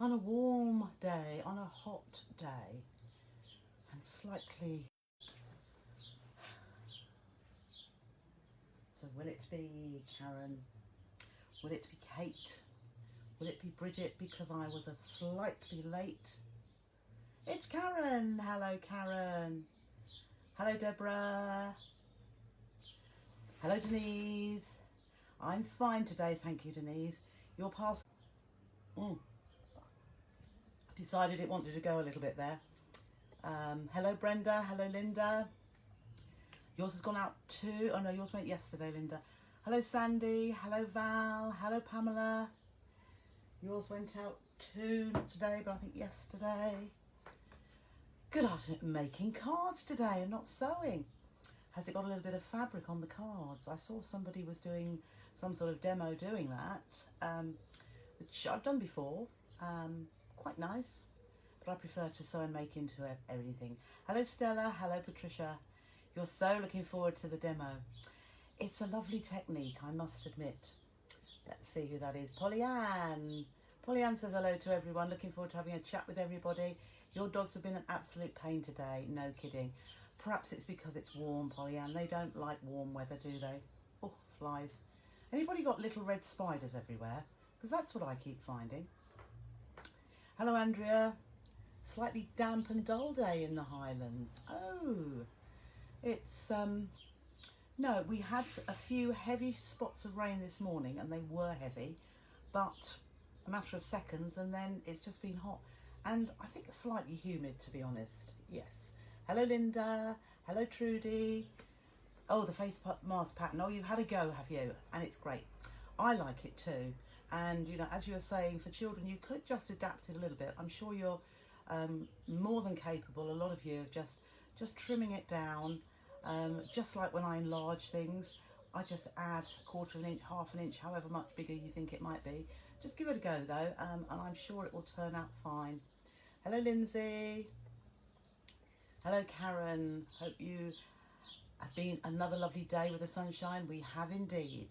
on a warm day, on a hot day, and slightly. So will it be Karen? Will it be Kate? Will it be Bridget because I was a slightly late? It's Karen. Hello, Karen. Hello, Deborah. Hello, Denise. I'm fine today, thank you, Denise. Your pass. Decided it wanted to go a little bit there. Hello, Brenda. Hello, Linda. Yours has gone out too. Oh no, yours went yesterday, Linda. Hello, Sandy. Hello, Val. Hello, Pamela. Yours went out too, not today, but I think yesterday. Good afternoon. Making cards today and not sewing. Has it got a little bit of fabric on the cards? I saw somebody was doing some sort of demo doing that, which I've done before. Quite nice, but I prefer to sew and make into everything. Hello, Stella. Hello, Patricia. You're so looking forward to the demo. It's a lovely technique, I must admit. Let's see who that is. Pollyanne. Pollyanne says hello to everyone. Looking forward to having a chat with everybody. Your dogs have been an absolute pain today. No kidding. Perhaps it's because it's warm, Pollyanne. They don't like warm weather, do they? Oh, flies. Anybody got little red spiders everywhere? Because that's what I keep finding. Hello, Andrea. Slightly damp and dull day in the Highlands. Oh, it's, no, we had a few heavy spots of rain this morning and they were heavy, but a matter of seconds and then it's just been hot. And I think slightly humid, to be honest. Yes. Hello, Linda. Hello, Trudy. Oh, the face mask pattern. Oh, you've had a go, have you? And it's great. I like it too. And, you know, as you were saying, for children, you could just adapt it a little bit. I'm sure you're more than capable, a lot of you, of just trimming it down. Just like when I enlarge things, I just add a quarter of an inch, half an inch, however much bigger you think it might be. Just give it a go, though, and I'm sure it will turn out fine. Hello, Lindsay. Hello, Karen. Hope you have been another lovely day with the sunshine. We have indeed.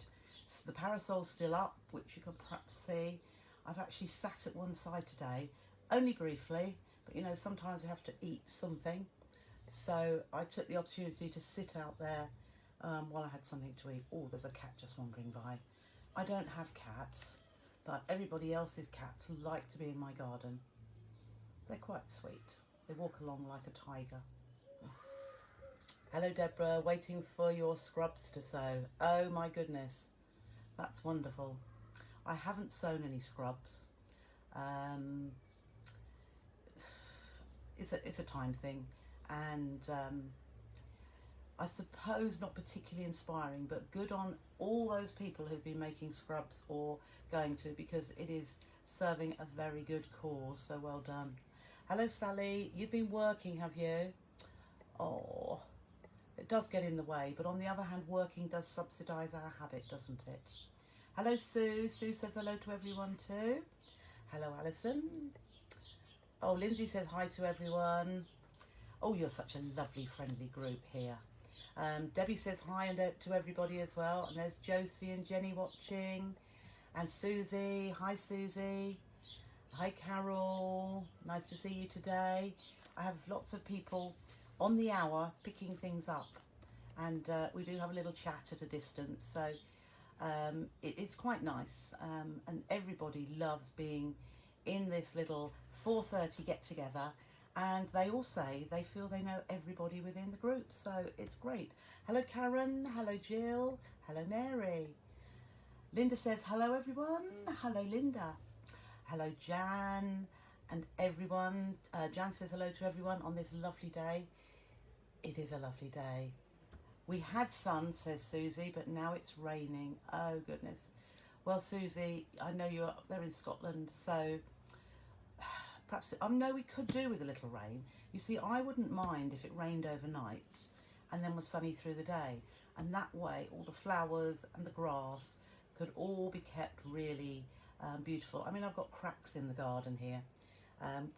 So the parasol's still up, which you can perhaps see. I've actually sat at one side today, only briefly, but you know, sometimes you have to eat something. So I took the opportunity to sit out there while I had something to eat. Oh, there's a cat just wandering by. I don't have cats, but everybody else's cats like to be in my garden. They're quite sweet. They walk along like a tiger. Hello, Deborah, waiting for your scrubs to sew. Oh my goodness, that's wonderful. I haven't sewn any scrubs. It's a time thing, and I suppose not particularly inspiring, but good on all those people who've been making scrubs or going to, because it is serving a very good cause. So well done. Hello, Sally. You've been working, have you? Oh, it does get in the way, but on the other hand, working does subsidise our habit, doesn't it? Hello, Sue. Sue says hello to everyone too. Hello, Alison. Oh, Lindsay says hi to everyone. Oh, you're such a lovely, friendly group here. Debbie says hi and to everybody as well. And there's Josie and Jenny watching. And Susie. Hi, Susie. Hi, Carol. Nice to see you today. I have lots of people on the hour picking things up. And we do have a little chat at a distance. So it's quite nice. And everybody loves being in this little 4:30 get together. And they all say they feel they know everybody within the group. So it's great. Hello, Karen. Hello, Jill. Hello, Mary. Linda says, hello, everyone. Hello, Linda. Hello, Jan and everyone. Jan says hello to everyone on this lovely day. It is a lovely day. We had sun, says Susie, but now it's raining. Oh, goodness. Well, Susie, I know you're up there in Scotland, so perhaps, no, we could do with a little rain. You see, I wouldn't mind if it rained overnight and then was sunny through the day. And that way, all the flowers and the grass could all be kept really beautiful. I mean, I've got cracks in the garden here.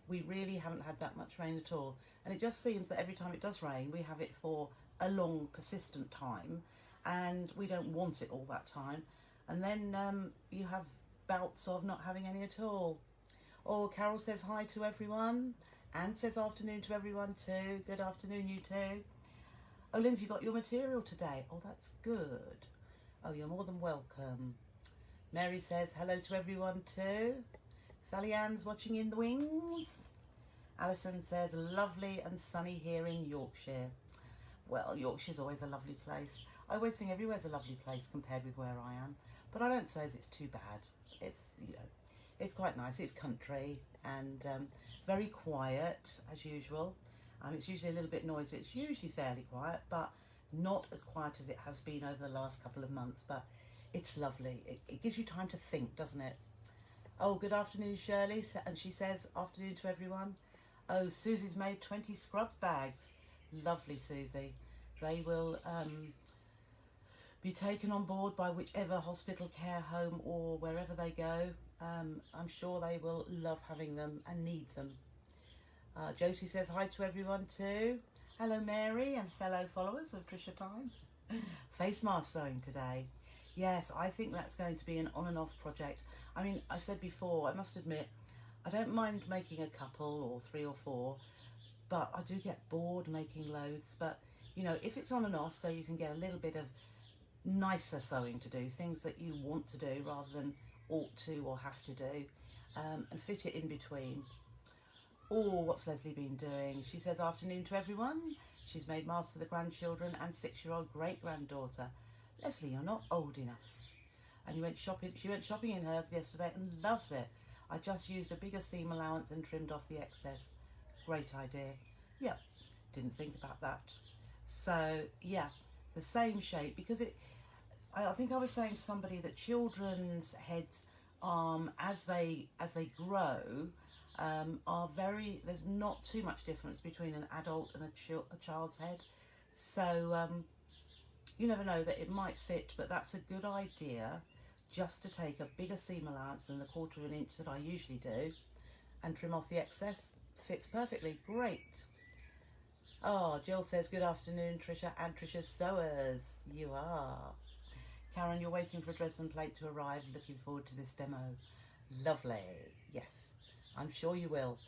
We really haven't had that much rain at all. And it just seems that every time it does rain, we have it for a long, persistent time. And we don't want it all that time. And then you have bouts of not having any at all. Oh, Carol says hi to everyone. Anne says afternoon to everyone too. Good afternoon, you too. Oh, Lindsay, you got your material today. Oh, that's good. Oh, you're more than welcome. Mary says hello to everyone too. Sally Ann's watching in the wings. Alison says lovely and sunny here in Yorkshire. Well, Yorkshire's always a lovely place. I always think everywhere's a lovely place compared with where I am, but I don't suppose it's too bad. It's, you know, it's quite nice. It's country and very quiet as usual. It's usually a little bit noisy. It's usually fairly quiet, but not as quiet as it has been over the last couple of months. But it's lovely. It gives you time to think, doesn't it? Oh, good afternoon, Shirley. And she says, afternoon to everyone. Oh, Susie's made 20 scrubs bags. Lovely, Susie. They will be taken on board by whichever hospital, care home or wherever they go. I'm sure they will love having them and need them. Josie says hi to everyone too. Hello, Mary and fellow followers of Trisha Time. Face mask sewing today. Yes, I think that's going to be an on and off project. I mean, I said before, I must admit, I don't mind making a couple or 3 or 4, but I do get bored making loads. But, you know, if it's on and off, so you can get a little bit of nicer sewing to do, things that you want to do rather than ought to or have to do, and fit it in between. Oh, what's Leslie been doing? She says afternoon to everyone. She's made masks for the grandchildren and 6-year-old great-granddaughter. Leslie, you're not old enough. And you went shopping. She went shopping in hers yesterday and loves it. I just used a bigger seam allowance and trimmed off the excess. Great idea. Yeah, didn't think about that. So yeah, the same shape, because I think I was saying to somebody that children's heads, as they grow, are very. There's not too much difference between an adult and a child's head. So you never know, that it might fit, but that's a good idea. Just to take a bigger seam allowance than the 1/4 of an inch that I usually do, and trim off the excess. Fits perfectly. Great. Oh, Jill says good afternoon, Trisha and Trisha's sewers. You are. Karen, you're waiting for a Dresden plate to arrive. Looking forward to this demo. Lovely. Yes, I'm sure you will.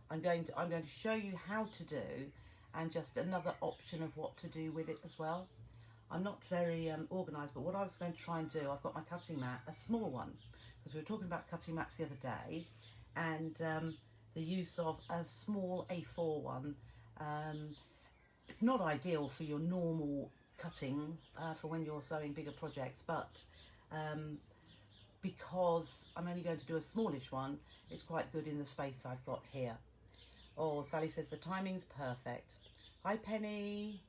I'm going to show you how to do, and just another option of what to do with it as well. I'm not very organised, but what I was going to try and do, I've got my cutting mat, a small one, because we were talking about cutting mats the other day, and the use of a small A4 one. It's not ideal for your normal cutting for when you're sewing bigger projects, but because I'm only going to do a smallish one, it's quite good in the space I've got here. Oh, Sally says the timing's perfect. Hi, Penny.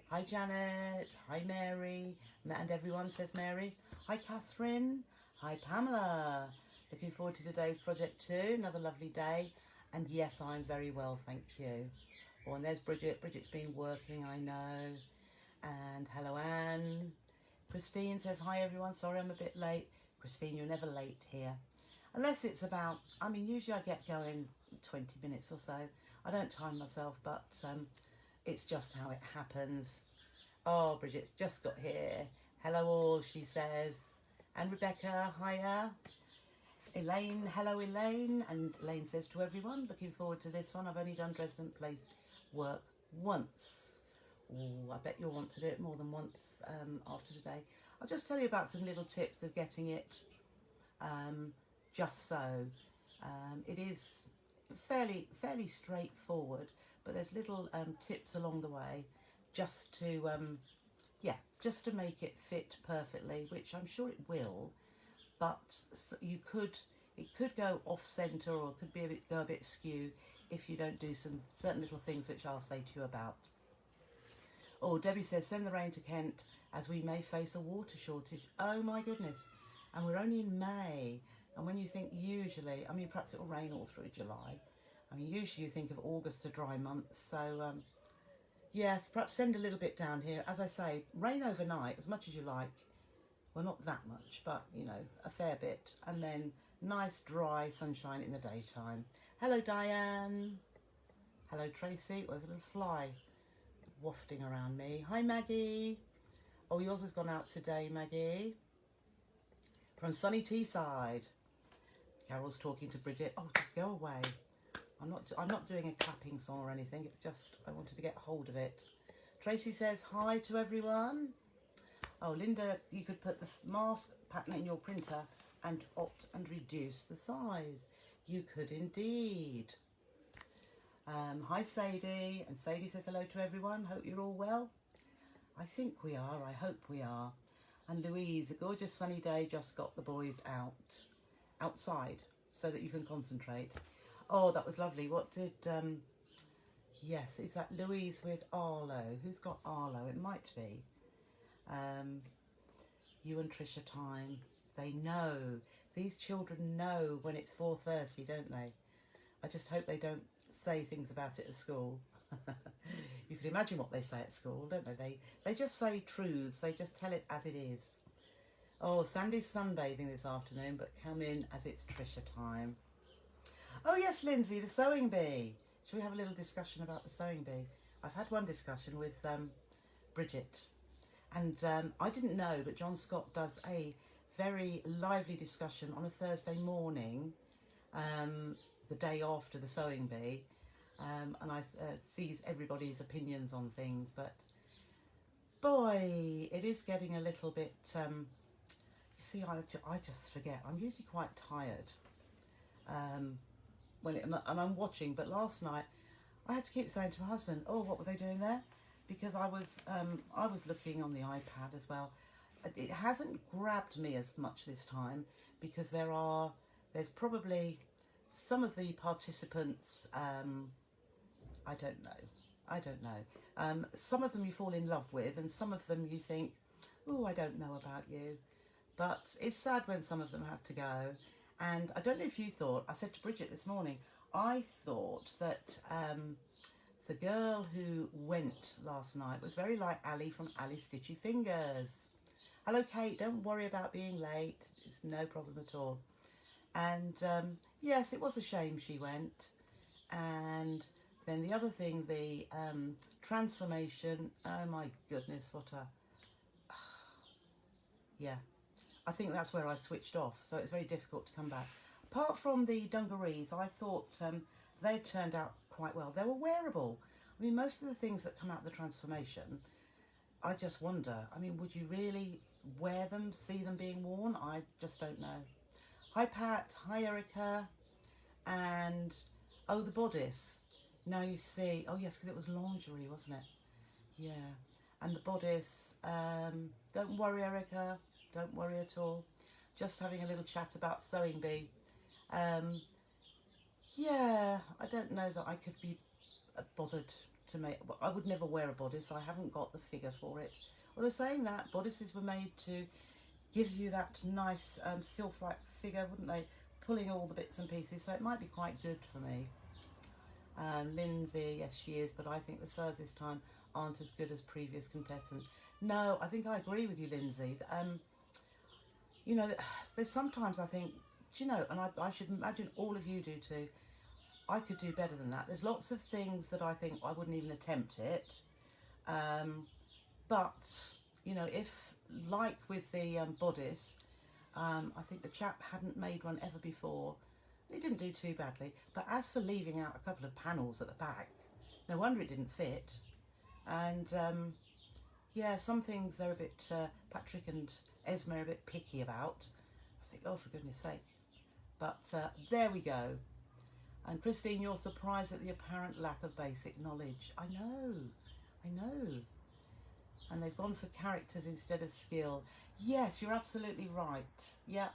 Hi, Janet. Hi, Mary. And everyone, says Mary. Hi, Catherine. Hi, Pamela. Looking forward to today's project too. Another lovely day. And yes, I'm very well, thank you. Oh, and there's Bridget. Bridget's been working, I know. And hello, Anne. Christine says, hi, everyone. Sorry I'm a bit late. Christine, you're never late here. Unless it's about, I mean, usually I get going 20 minutes or so. I don't time myself, but it's just how it happens. Oh, Bridget's just got here. Hello all, she says. And Rebecca, hiya. Elaine, hello Elaine. And Elaine says to everyone, looking forward to this one. I've only done Dresden place work once. Oh, I bet you'll want to do it more than once after today. I'll just tell you about some little tips of getting it just so. It is fairly straightforward, but there's little tips along the way just to just to make it fit perfectly, which I'm sure it will, but it could go off centre, or it could go a bit skew if you don't do some certain little things which I'll say to you about. Oh, Debbie says send the rain to Kent as we may face a water shortage. Oh my goodness, and we're only in May, and when you think usually, I mean perhaps it will rain all through July. I mean, usually you think of August a dry month, so yes, perhaps send a little bit down here. As I say, rain overnight as much as you like. Well, not that much, but, you know, a fair bit. And then nice, dry sunshine in the daytime. Hello, Diane. Hello, Tracy. Oh, there's a little fly wafting around me. Hi, Maggie. Oh, yours has gone out today, Maggie. From sunny Teesside. Carol's talking to Bridget. Oh, just go away. I'm not doing a clapping song or anything. It's just I wanted to get hold of it. Tracy says hi to everyone. Oh, Linda, you could put the mask pattern in your printer and opt and reduce the size. You could indeed. Hi Sadie, and Sadie says hello to everyone. Hope you're all well. I think we are. I hope we are. And Louise, a gorgeous sunny day, just got the boys outside so that you can concentrate. Oh, that was lovely. What did, yes, is that Louise with Arlo? Who's got Arlo? It might be. You and Trisha time. They know. These children know when it's 4:30, don't they? I just hope they don't say things about it at school. You can imagine what they say at school, don't they? They just say truths. They just tell it as it is. Oh, Sandy's sunbathing this afternoon, but come in as it's Trisha time. Oh yes, Lindsay, the sewing bee. Shall we have a little discussion about the sewing bee? I've had one discussion with Bridget, and I didn't know, but John Scott does a very lively discussion on a Thursday morning, the day after the sewing bee, and I sees everybody's opinions on things, but boy, it is getting a little bit, you see, I just forget. I'm usually quite tired and I'm watching, but last night I had to keep saying to my husband, oh, what were they doing there? Because I was looking on the iPad as well. It hasn't grabbed me as much this time because there's probably some of the participants, I don't know. Some of them you fall in love with, and some of them you think, oh, I don't know about you. But it's sad when some of them have to go. And I don't know if you thought, I said to Bridget this morning, I thought that the girl who went last night was very like Ali from Ali's Stitchy Fingers. Hello, Kate, don't worry about being late. It's no problem at all. And yes, it was a shame she went. And then the other thing, the transformation, oh my goodness, what a... yeah. I think that's where I switched off, so it's very difficult to come back. Apart from the dungarees, I thought they turned out quite well. They were wearable. I mean, most of the things that come out of the transformation, I just wonder, I mean, would you really wear them, see them being worn? I just don't know. Hi, Pat. Hi, Erica. And, oh, the bodice. Now you see, oh, yes, because it was lingerie, wasn't it? Yeah. And the bodice, don't worry, Erica. Don't worry at all. Just having a little chat about sewing bee. Yeah, I don't know that I could be bothered to make... I would never wear a bodice. I haven't got the figure for it. Although saying that, bodices were made to give you that nice sylph-like figure, wouldn't they? Pulling all the bits and pieces, so it might be quite good for me. Lindsay, yes she is, but I think the sewers this time aren't as good as previous contestants. No, I think I agree with you, Lindsay. You know, there's sometimes I think, do you know, and I should imagine all of you do too, I could do better than that. There's lots of things that I think I wouldn't even attempt it. But, you know, if, like with the bodice, I think the chap hadn't made one ever before. He didn't do too badly. But as for leaving out a couple of panels at the back, no wonder it didn't fit. And, yeah, some things they're a bit, Patrick and Esme are a bit picky about. I think, oh, for goodness sake. But there we go. And Christine, you're surprised at the apparent lack of basic knowledge. I know. And they've gone for characters instead of skill. Yes, you're absolutely right. Yeah.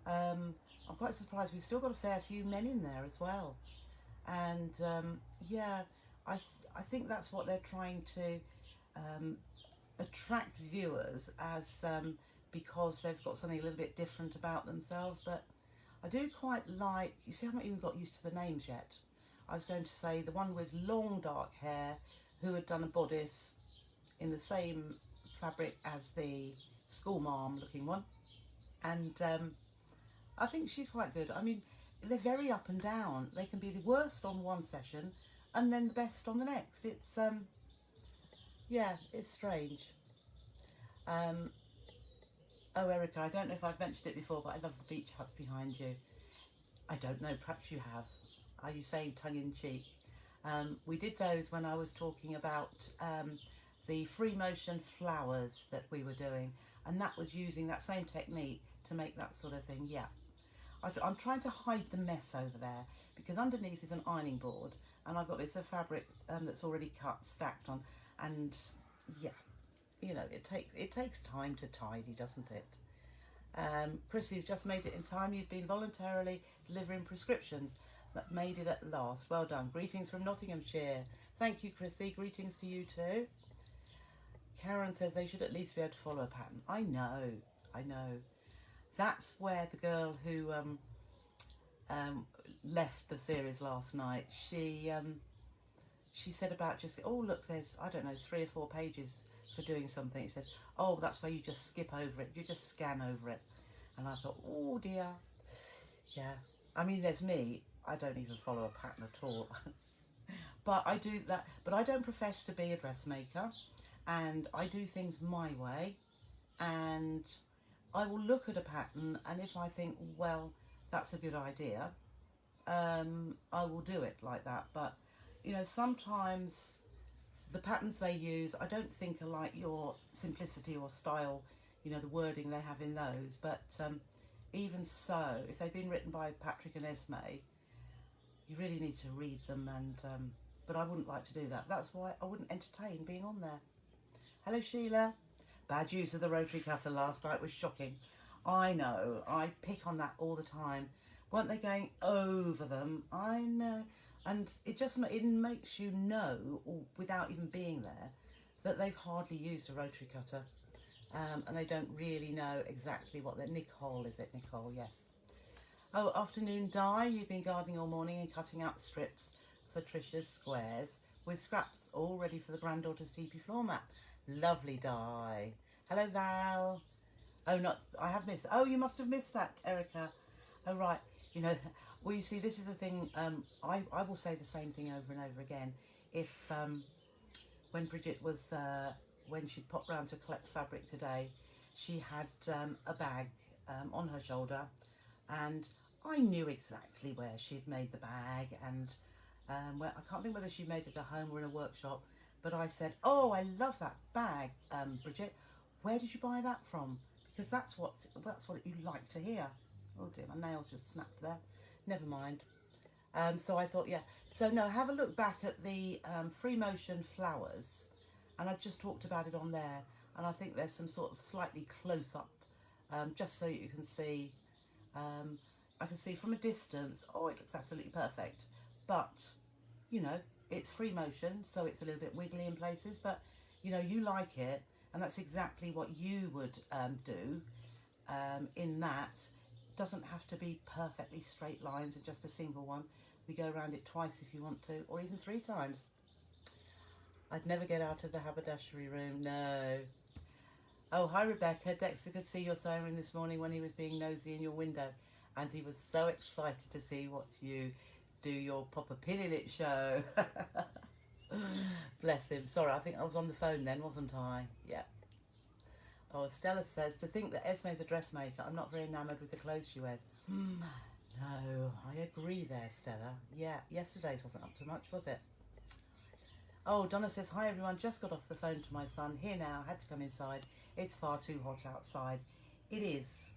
I'm quite surprised. We've still got a fair few men in there as well. And yeah, I think that's what they're trying to attract viewers as because they've got something a little bit different about themselves. But I do quite like, you see, I haven't even got used to the names yet. I was going to say the one with long dark hair who had done a bodice in the same fabric as the school marm looking one. And I think she's quite good. I mean, they're very up and down. They can be the worst on one session and then the best on the next. It's, yeah, it's strange. Oh, Erica, I don't know if I've mentioned it before, but I love the beach huts behind you. I don't know, perhaps you have. Are you saying tongue in cheek? We did those when I was talking about the free motion flowers that we were doing, and that was using that same technique to make that sort of thing. Yeah, I'm trying to hide the mess over there because underneath is an ironing board, and I've got bits of fabric that's already cut, stacked on, and yeah, you know, it takes time to tidy, doesn't it? Chrissy's just made it in time. You've been voluntarily delivering prescriptions, but made it at last. Well done. Greetings from Nottinghamshire. Thank you, Chrissy. Greetings to you too. Karen says they should at least be able to follow a pattern. I know. That's where the girl who left the series last night, she said about just, oh look, there's, I don't know, 3 or 4 pages for doing something. She said, oh, that's where you just skip over it, you just scan over it. And I thought, oh dear. Yeah, I mean, there's me, I don't even follow a pattern at all. But I do that, but I don't profess to be a dressmaker, and I do things my way, and I will look at a pattern, and if I think, well, that's a good idea, I will do it like that. But you know, sometimes the patterns they use, I don't think are like your simplicity or style, you know, the wording they have in those. But even so, if they've been written by Patrick and Esme, you really need to read them. And but I wouldn't like to do that. That's why I wouldn't entertain being on there. Hello, Sheila. Bad use of the rotary cutter last night was shocking. I know, I pick on that all the time. Weren't they going over them? I know. And it makes you know, without even being there, that they've hardly used a rotary cutter. And they don't really know exactly what they're... Nicole, is it? Nicole, yes. Oh, afternoon, Di. You've been gardening all morning and cutting out strips for Trisha's squares with scraps all ready for the granddaughter's teepee floor mat. Lovely, Di. Hello, Val. Oh, I have missed... Oh, you must have missed that, Erica. Oh, right. You know... Well, you see, this is a thing, I will say the same thing over and over again. If, when Bridget was, when she popped round to collect fabric today, she had a bag on her shoulder, and I knew exactly where she'd made the bag, and I can't think whether she made it at home or in a workshop, but I said, oh, I love that bag, Bridget. Where did you buy that from? Because that's what you like to hear. Oh dear, my nails just snapped there. Never mind. So I thought, yeah. So no, have a look back at the free motion flowers, and I've just talked about it on there. And I think there's some sort of slightly close up, just so you can see. I can see from a distance. Oh, it looks absolutely perfect. But you know, it's free motion, so it's a little bit wiggly in places. But you know, you like it, and that's exactly what you would do. In that. Doesn't have to be perfectly straight lines and just a single one. We go around it twice if you want to, or even 3 times. I'd never get out of the haberdashery room, no. Oh, hi Rebecca. Dexter could see your sewing room this morning when he was being nosy in your window, and he was so excited to see what you do your pop a pin in it show. Bless him. Sorry, I think I was on the phone then, wasn't I? Yeah. Oh, Stella says, to think that Esme's a dressmaker, I'm not very enamoured with the clothes she wears. No, I agree there, Stella. Yeah, yesterday's wasn't up to much, was it? Oh, Donna says, hi everyone, just got off the phone to my son. Here now, had to come inside. It's far too hot outside. It is.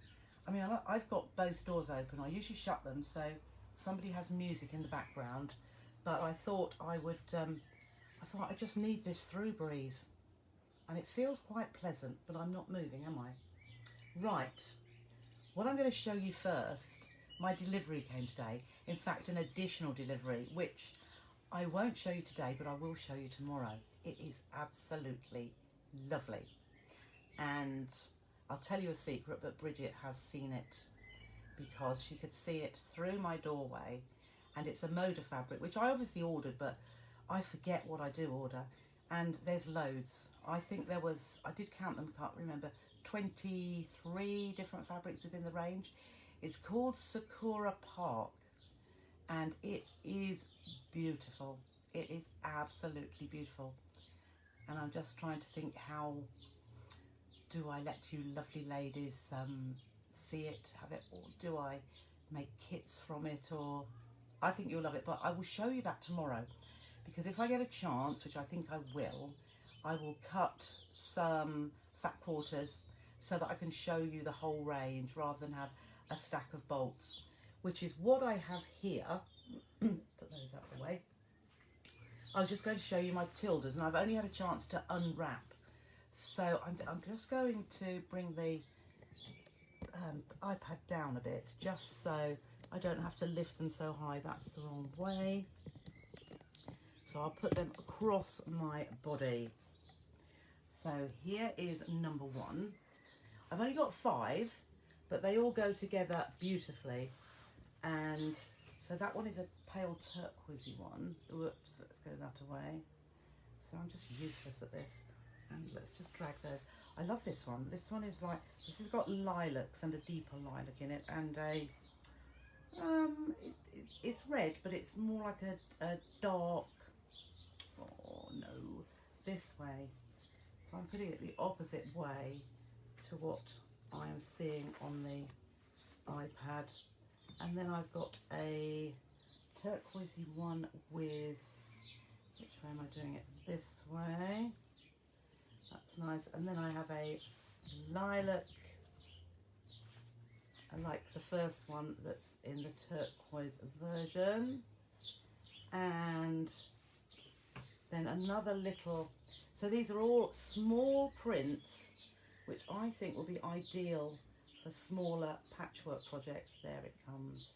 I mean, I've got both doors open. I usually shut them, so somebody has music in the background. But I thought I would, I just need this through breeze. And it feels quite pleasant, but I'm not moving, am I? Right, what I'm going to show you first, my delivery came today. In fact, an additional delivery, which I won't show you today, but I will show you tomorrow. It is absolutely lovely. And I'll tell you a secret, but Bridget has seen it because she could see it through my doorway. And it's a Moda fabric, which I obviously ordered, but I forget what I do order. And there's loads. I think there was, I did count them, can't remember, 23 different fabrics within the range. It's called Sakura Park, and it is beautiful. It is absolutely beautiful. And I'm just trying to think, how do I let you lovely ladies see it, have it, or do I make kits from it, or I think you'll love it. But I will show you that tomorrow, because if I get a chance, which I think I will cut some fat quarters so that I can show you the whole range rather than have a stack of bolts, which is what I have here. Put those out of the way. I was just going to show you my Tildas, and I've only had a chance to unwrap. So I'm just going to bring the iPad down a bit, just so I don't have to lift them so high. That's the wrong way. So I'll put them across my body. So here is number 1. I've only got 5, but they all go together beautifully. And so that one is a pale turquoisey one. Whoops, let's go that away. So I'm just useless at this. And let's just drag those. I love this one. This one is like, this has got lilacs and a deeper lilac in it, and a it's red, but it's more like a dark, oh no, this way. So I'm putting it the opposite way to what I am seeing on the iPad. And then I've got a turquoisey one with, which way am I doing it? This way. That's nice. And then I have a lilac. I like the first one that's in the turquoise version. And then another little, so these are all small prints, which I think will be ideal for smaller patchwork projects. There it comes.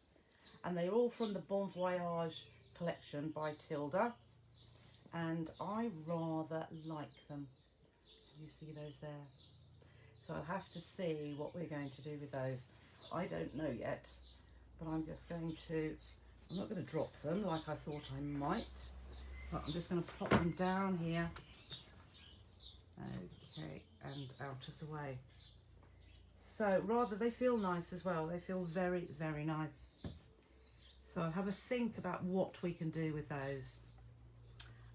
And they're all from the Bon Voyage collection by Tilda. And I rather like them. You see those there? So I'll have to see what we're going to do with those. I don't know yet, but I'm just going to, I'm not going to drop them like I thought I might, but I'm just going to pop them down here. Okay, and out of the way. So rather, they feel nice as well. They feel very, very nice. So I'll have a think about what we can do with those.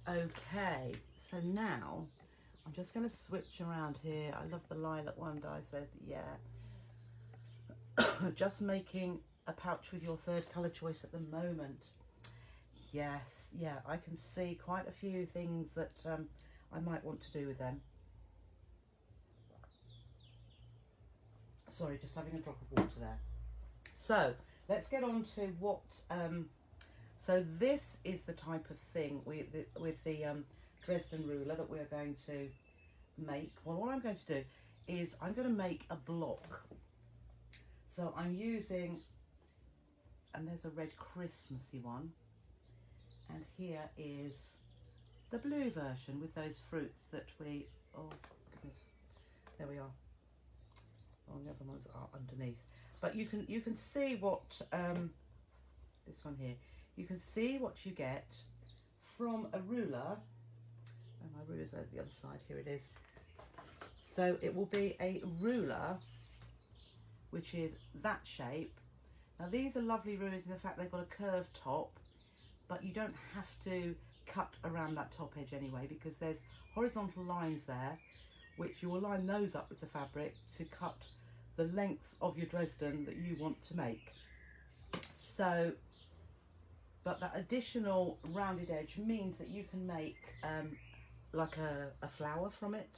Okay, so now I'm just going to switch around here. I love the lilac one, Di says, yeah. Just making a pouch with your third colour choice at the moment. Yes, yeah, I can see quite a few things that I might want to do with them. Sorry, just having a drop of water there. So let's get on to what, so this is the type of thing with the Dresden ruler that we're going to make. Well, what I'm going to do is I'm going to make a block. So I'm using, and there's a red Christmassy one, and here is the blue version with those fruits that we, oh goodness, there we are. Oh, the other ones are underneath. But you can see what, this one here, you can see what you get from a ruler. And my ruler's over the other side, here it is. So it will be a ruler which is that shape. Now these are lovely rulers in the fact they've got a curved top, but you don't have to cut around that top edge anyway, because there's horizontal lines there, which you will line those up with the fabric to cut the lengths of your Dresden that you want to make. So, but that additional rounded edge means that you can make like a flower from it,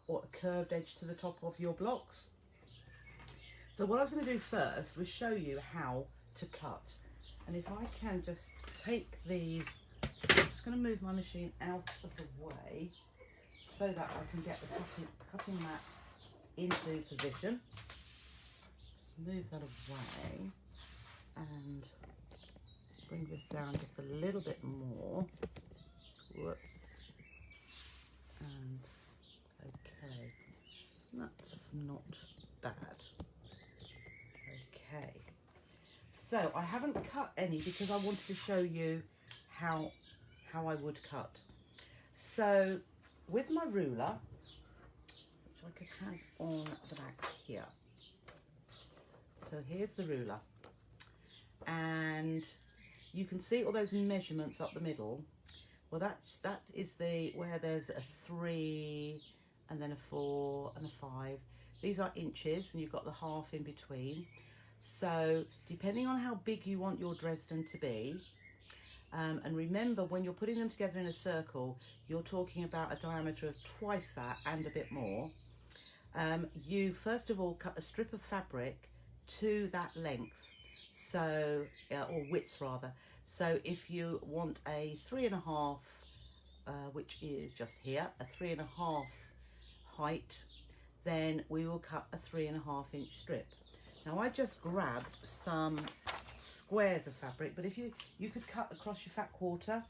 or a curved edge to the top of your blocks. So what I was going to do first was show you how to cut. And if I can just take these, I'm just going to move my machine out of the way so that I can get the cutting mat into position. Just move that away and bring this down just a little bit more. Whoops. And okay, that's not bad. Okay, so I haven't cut any because I wanted to show you how I would cut. So with my ruler, which I could have on the back here. So here's the ruler, and you can see all those measurements up the middle. Well, that is where there's a 3 and then a 4 and a 5. These are inches, and you've got the half in between. So depending on how big you want your Dresden to be, and remember when you're putting them together in a circle, you're talking about a diameter of twice that and a bit more. You first of all cut a strip of fabric to that length, so or width rather. So if you want a 3.5, which is just here, a 3.5 height, then we will cut a 3.5 inch strip. Now I just grabbed some squares of fabric, but if you could cut across your fat quarter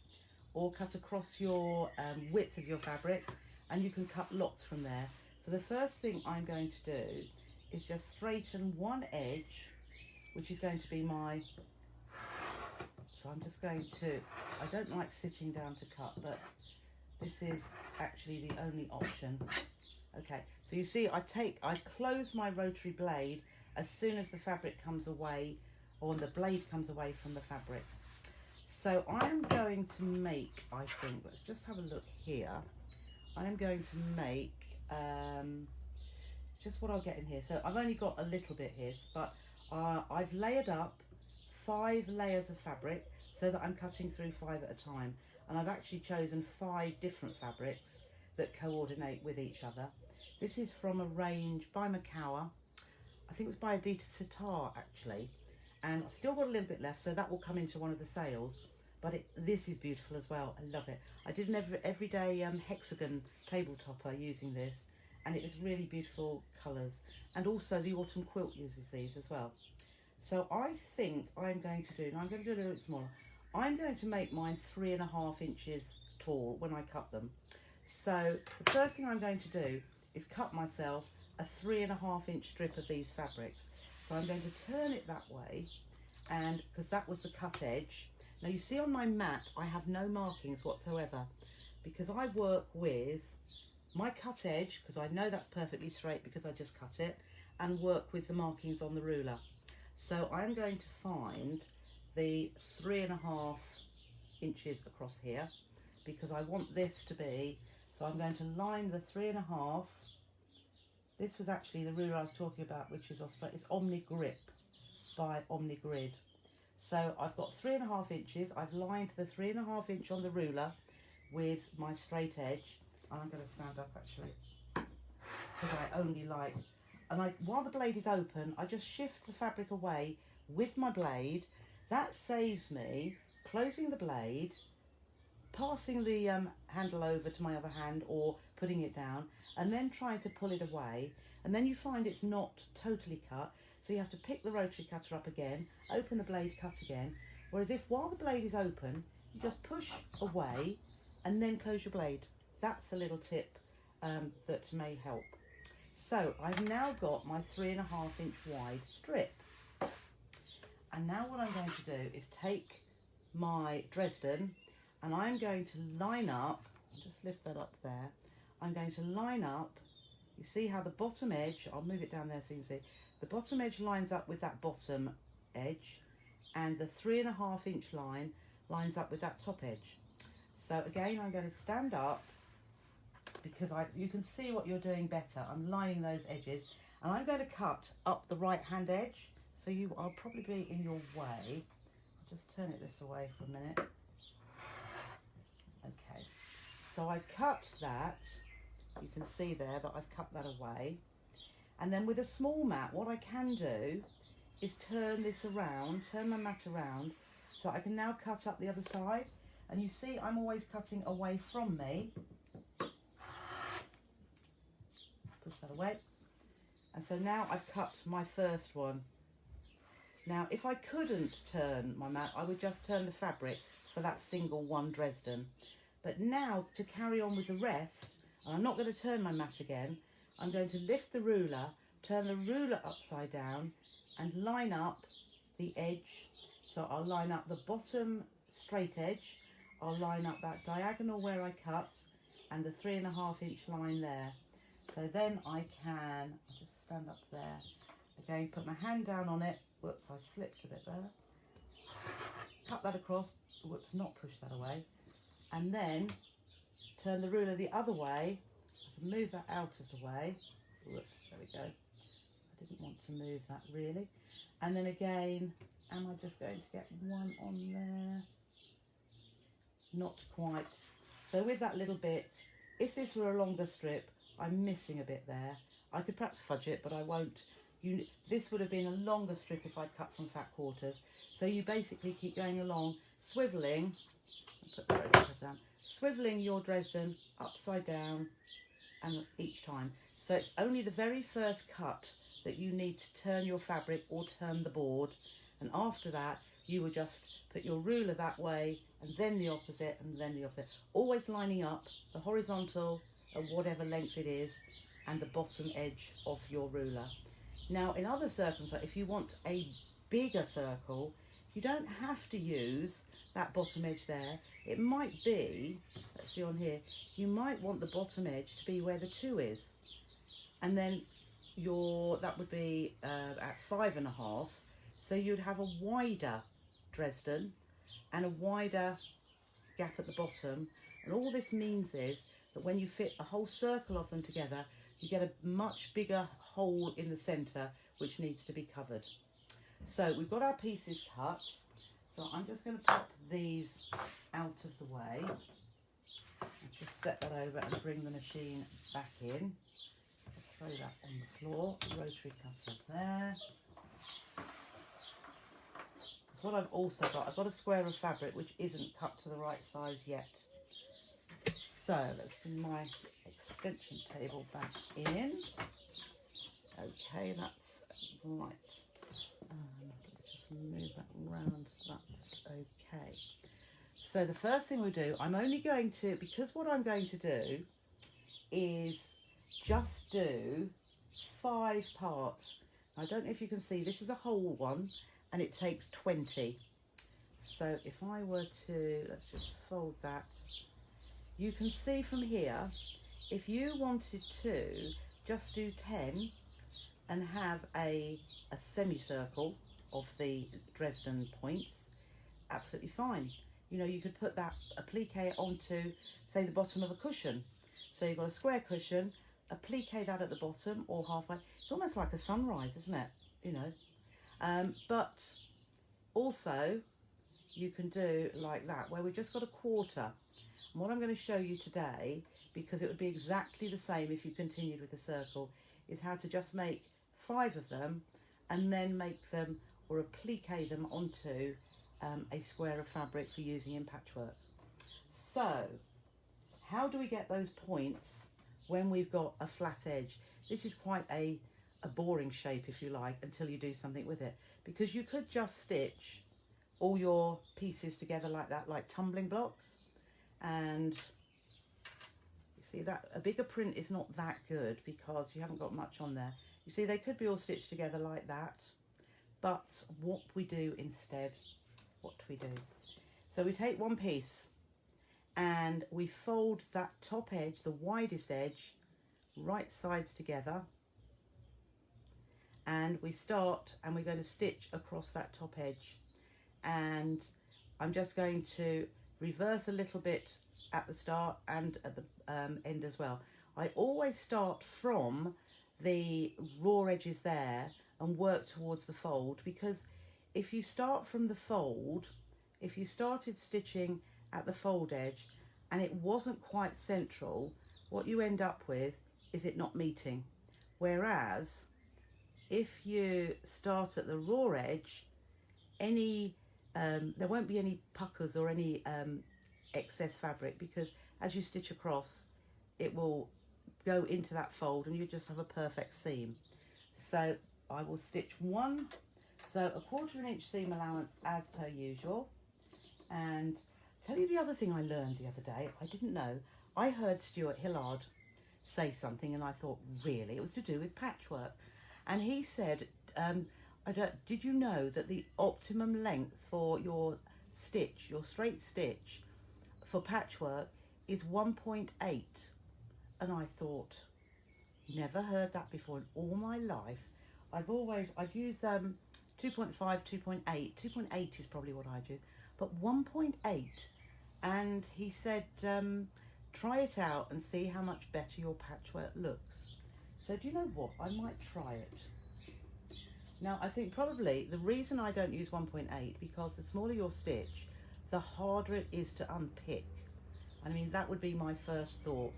or cut across your width of your fabric, and you can cut lots from there. So the first thing I'm going to do is just straighten one edge, which is going to be my, so I'm just going to, I don't like sitting down to cut, but this is actually the only option. Okay, so you see I close my rotary blade as soon as the fabric comes away, or the blade comes away from the fabric. So I'm going to make, I think, let's just have a look here. I'm going to make just what I'll get in here. So I've only got a little bit here, but I've layered up 5 layers of fabric so that I'm cutting through 5 at a time. And I've actually chosen 5 different fabrics that coordinate with each other. This is from a range by Macawa. I think it was by Adita Sitar actually. And I've still got a little bit left, so that will come into one of the sales. But this is beautiful as well. I love it. I did an everyday hexagon table topper using this, and it was really beautiful colours. And also the autumn quilt uses these as well. So I think I'm going to do, and I'm going to do a little bit smaller. I'm going to make mine 3.5 inches tall when I cut them. So the first thing I'm going to do is cut myself a 3.5 inch strip of these fabrics. So I'm going to turn it that way, and because that was the cut edge. Now you see on my mat I have no markings whatsoever, because I work with my cut edge, because I know that's perfectly straight because I just cut it, and work with the markings on the ruler. So I'm going to find the 3.5 inches across here, because I want this to be, so I'm going to line the 3.5. This was actually the ruler I was talking about, which is Australia. It's Omni Grip by Omni Grid. So I've got 3.5 inches. I've lined the 3.5 inch on the ruler with my straight edge. And I'm going to stand up actually, because I only like, and while the blade is open, I just shift the fabric away with my blade. That saves me closing the blade, passing the handle over to my other hand or putting it down, and then trying to pull it away, and then you find it's not totally cut, so you have to pick the rotary cutter up again, open the blade, cut again. Whereas if while the blade is open, you just push away and then close your blade. That's a little tip that may help. So I've now got my 3.5 inch wide strip, and now what I'm going to do is take my Dresden, and I'm going to line up, just lift that up there, I'm going to line up, you see how the bottom edge, I'll move it down there so you can see, the bottom edge lines up with that bottom edge, and the 3.5 inch line lines up with that top edge. So again, I'm going to stand up, because you can see what you're doing better. I'm lining those edges, and I'm going to cut up the right hand edge, so I'll probably be in your way. I'll just turn it this away for a minute. Okay, so I've cut that. You can see there that I've cut that away. And then with a small mat, what I can do is turn this around, turn my mat around, so I can now cut up the other side. And you see I'm always cutting away from me. Push that away. And so now I've cut my first one. Now if I couldn't turn my mat, I would just turn the fabric for that single one Dresden. But now to carry on with the rest, and I'm not going to turn my mat again, I'm going to lift the ruler, turn the ruler upside down and line up the edge. So I'll line up the bottom straight edge, I'll line up that diagonal where I cut, and the 3.5 inch line there. So then I can, I'll just stand up there, again put my hand down on it, whoops, I slipped a bit there, cut that across, whoops, not push that away, and then turn the ruler the other way, I can move that out of the way, whoops, there we go, I didn't want to move that really. And then again, am I just going to get one on there? Not quite. So with that little bit, if this were a longer strip, I'm missing a bit there. I could perhaps fudge it, but I won't. This would have been a longer strip if I'd cut from fat quarters. So you basically keep going along, swivelling, put the rotor down, swivelling your Dresden upside down and each time. So it's only the very first cut that you need to turn your fabric or turn the board. And after that, you will just put your ruler that way and then the opposite and then the opposite. Always lining up the horizontal at whatever length it is and the bottom edge of your ruler. Now, in other circumstances, if you want a bigger circle, you don't have to use that bottom edge there. It might be, let's see on here, you might want the bottom edge to be where the 2 is. And then that would be at 5.5. So you'd have a wider Dresden and a wider gap at the bottom. And all this means is that when you fit a whole circle of them together, you get a much bigger hole in the centre, which needs to be covered. So we've got our pieces cut. So I'm just going to pop these out of the way. I'll just set that over and bring the machine back in. Throw that on the floor, rotary cutter there. That's what I've also got. I've got a square of fabric which isn't cut to the right size yet. So let's bring my extension table back in. Okay, that's right. Let's just move that around. That's okay. So the first thing we do, I'm only going to, because what I'm going to do is just do 5 parts. I don't know if you can see, this is a whole one and it takes 20. So if I were to, let's just fold that. You can see from here, if you wanted to just do 10 and have a semicircle of the Dresden points, absolutely fine. You know, you could put that applique onto, say, the bottom of a cushion. So you've got a square cushion, applique that at the bottom or halfway. It's almost like a sunrise, isn't it? You know, but also you can do like that, where we've just got a quarter. And what I'm going to show you today, because it would be exactly the same if you continued with the circle, is how to just make 5 of them and then make them or applique them onto a square of fabric for using in patchwork. So how do we get those points when we've got a flat edge? This is quite a boring shape, if you like, until you do something with it, because you could just stitch all your pieces together like that, like tumbling blocks, and you see that a bigger print is not that good because you haven't got much on there. You see, they could be all stitched together like that, but what we do instead, what do we do? So we take one piece and we fold that top edge, the widest edge, right sides together, and we start and we're going to stitch across that top edge. And I'm just going to reverse a little bit at the start and at the end as well. I always start from the raw edges there and work towards the fold, because if you start from the fold, if you started stitching at the fold edge and it wasn't quite central, what you end up with is it not meeting. Whereas if you start at the raw edge, there won't be any puckers or any excess fabric, because as you stitch across it will go into that fold and you just have a perfect seam. So I will stitch one, so a 1/4 inch seam allowance as per usual. And tell you the other thing I learned the other day, I didn't know. I heard Stuart Hillard say something and I thought, really? It was to do with patchwork. And he said, did you know that the optimum length for your stitch, your straight stitch for patchwork is 1.8? And I thought, never heard that before in all my life. I'd use 2.5, 2.8. 2.8 is probably what I'd use, but 1.8. And he said, try it out and see how much better your patchwork looks. So do you know what? I might try it. Now I think probably the reason I don't use 1.8, because the smaller your stitch, the harder it is to unpick. I mean, that would be my first thought.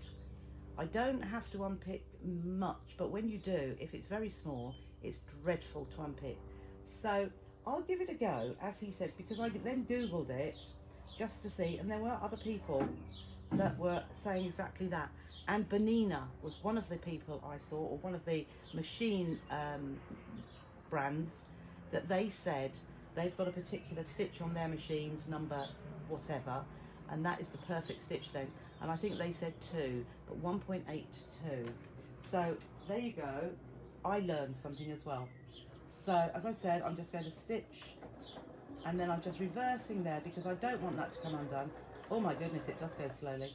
I don't have to unpick much, but when you do, if it's very small, it's dreadful to unpick. So I'll give it a go, as he said, because I then Googled it just to see, and there were other people that were saying exactly that. And Bonina was one of the people I saw, or one of the machine brands, that they said they've got a particular stitch on their machines, number whatever, and that is the perfect stitch length. And I think they said 2, but 1.8 to 2. So there you go. I learned something as well. So as I said, I'm just going to stitch, and then I'm just reversing there because I don't want that to come undone. Oh my goodness, it does go slowly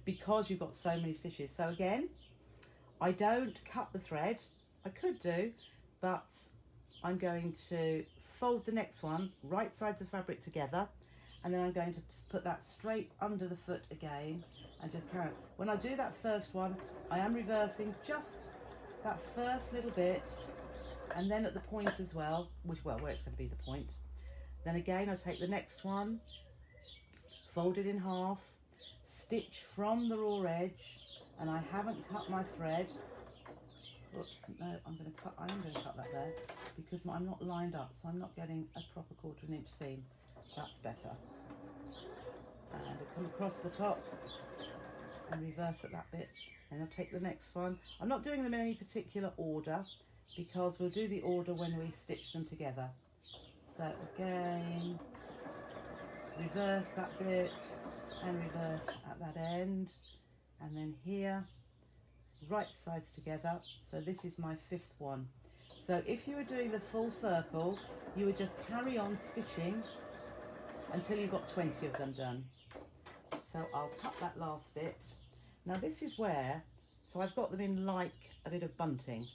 because you've got so many stitches. So again, I don't cut the thread. I could do, but I'm going to fold the next one, right sides of fabric together, and then I'm going to put that straight under the foot again and just carry on. When I do that first one, I am reversing just that first little bit, and then at the point as well, where it's going to be the point. Then again, I take the next one, fold it in half, stitch from the raw edge, and I haven't cut my thread. Oops, no, I am going to cut that there because I'm not lined up, so I'm not getting a proper 1/4 inch seam. That's better. And I'll come across the top and reverse at that bit, and I'll take the next one. I'm not doing them in any particular order because we'll do the order when we stitch them together. So again, reverse that bit and reverse at that end, and then here, right sides together. So this is my 5th one. So if you were doing the full circle, you would just carry on stitching until you've got 20 of them done. So I'll cut that last bit. Now this is where, so I've got them in like a bit of bunting.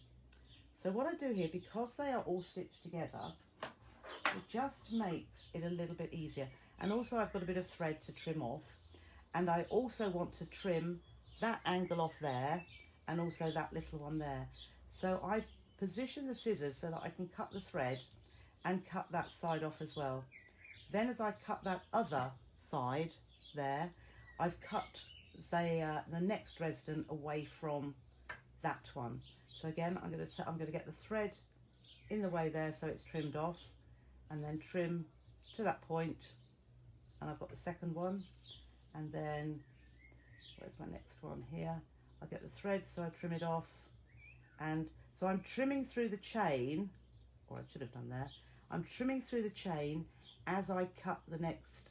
So what I do here, because they are all stitched together, it just makes it a little bit easier. And also I've got a bit of thread to trim off, and I also want to trim that angle off there and also that little one there. So I position the scissors so that I can cut the thread and cut that side off as well. Then as I cut that other side there, I've cut the next Dresden away from that one. So again, I'm going to get the thread in the way there so it's trimmed off, and then trim to that point, and I've got the second one, and then where's my next one here? I get the thread, so I trim it off, and so I'm trimming through the chain, or I should have done there. I'm trimming through the chain as I cut the next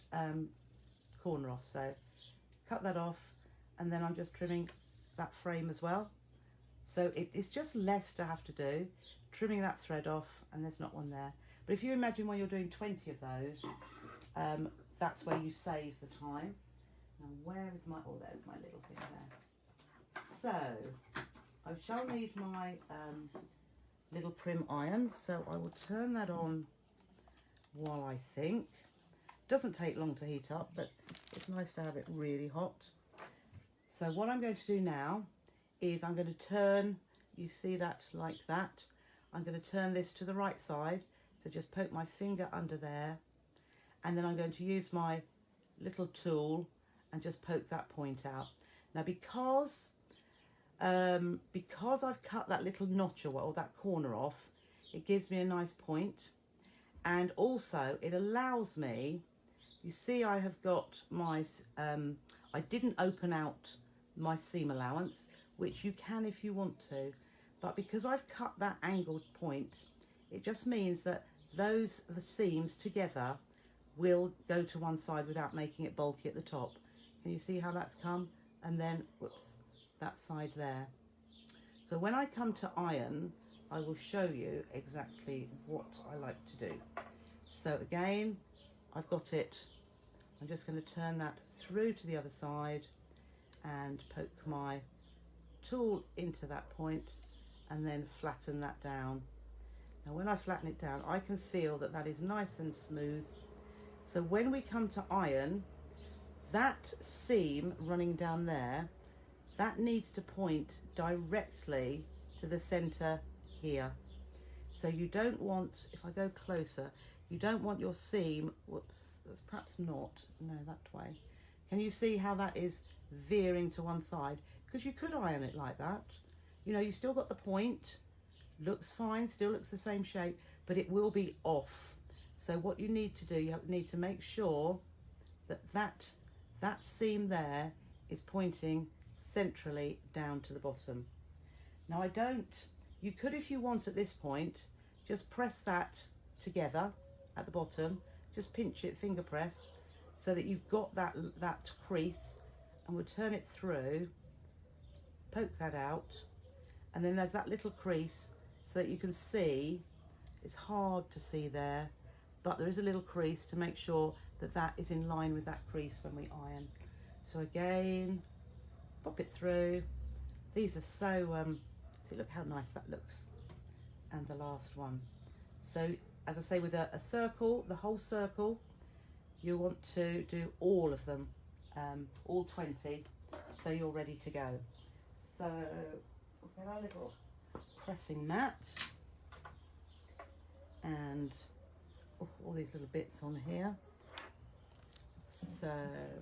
corner off. So cut that off, and then I'm just trimming that frame as well. So it's just less to have to do, trimming that thread off, and there's not one there. But if you imagine when you're doing 20 of those, that's where you save the time. Now where is my, oh there's my little thing there. So I shall need my little prim iron, so I will turn that on while I think. Doesn't take long to heat up, but it's nice to have it really hot. So what I'm going to do now is I'm going to turn, you see that like that, I'm going to turn this to the right side, so just poke my finger under there, and then I'm going to use my little tool and just poke that point out. Now because I've cut that little notch or that corner off, it gives me a nice point, and also it allows me, you see I have got my, I didn't open out my seam allowance, which you can if you want to, but because I've cut that angled point, it just means that the seams together will go to one side without making it bulky at the top. Can you see how that's come? And then, whoops, that side there. So when I come to iron, I will show you exactly what I like to do. So again, I've got it. I'm just going to turn that through to the other side and poke my tool into that point and then flatten that down. Now when I flatten it down, I can feel that that is nice and smooth. So when we come to iron, that seam running down there, that needs to point directly to the center here. So you don't want, if I go closer, you don't want your seam, whoops, that's perhaps not, no, that way. Can you see how that is veering to one side? Because you could iron it like that. You know, you still got the point, looks fine, still looks the same shape, but it will be off. So what you need to do, you need to make sure that that seam there is pointing centrally down to the bottom. Now you could, if you want at this point, just press that together at the bottom, just pinch it, finger press, so that you've got that crease, and we'll turn it through, poke that out, and then there's that little crease so that you can see, it's hard to see there, but there is a little crease to make sure that that is in line with that crease when we iron. So again, pop it through. These are so, see, look how nice that looks. And the last one. So as I say, with a circle, the whole circle, you want to do all of them, all 20, so you're ready to go. So we'll get our little pressing mat and all these little bits on here. So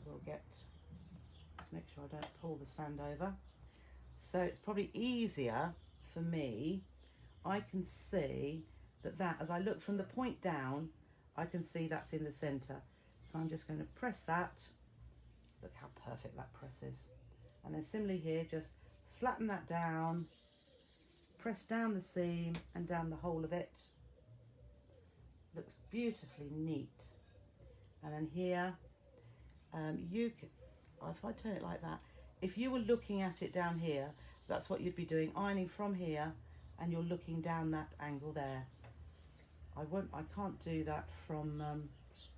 we'll just make sure I don't pull the stand over. So it's probably easier for me, I can see that as I look from the point down, I can see that's in the centre. So I'm just going to press that. Look how perfect that presses. And then similarly here, just flatten that down, press down the seam and down the whole of it. Looks beautifully neat. And then here, if I turn it like that, if you were looking at it down here, that's what you'd be doing, ironing from here, and you're looking down that angle there. I can't do that from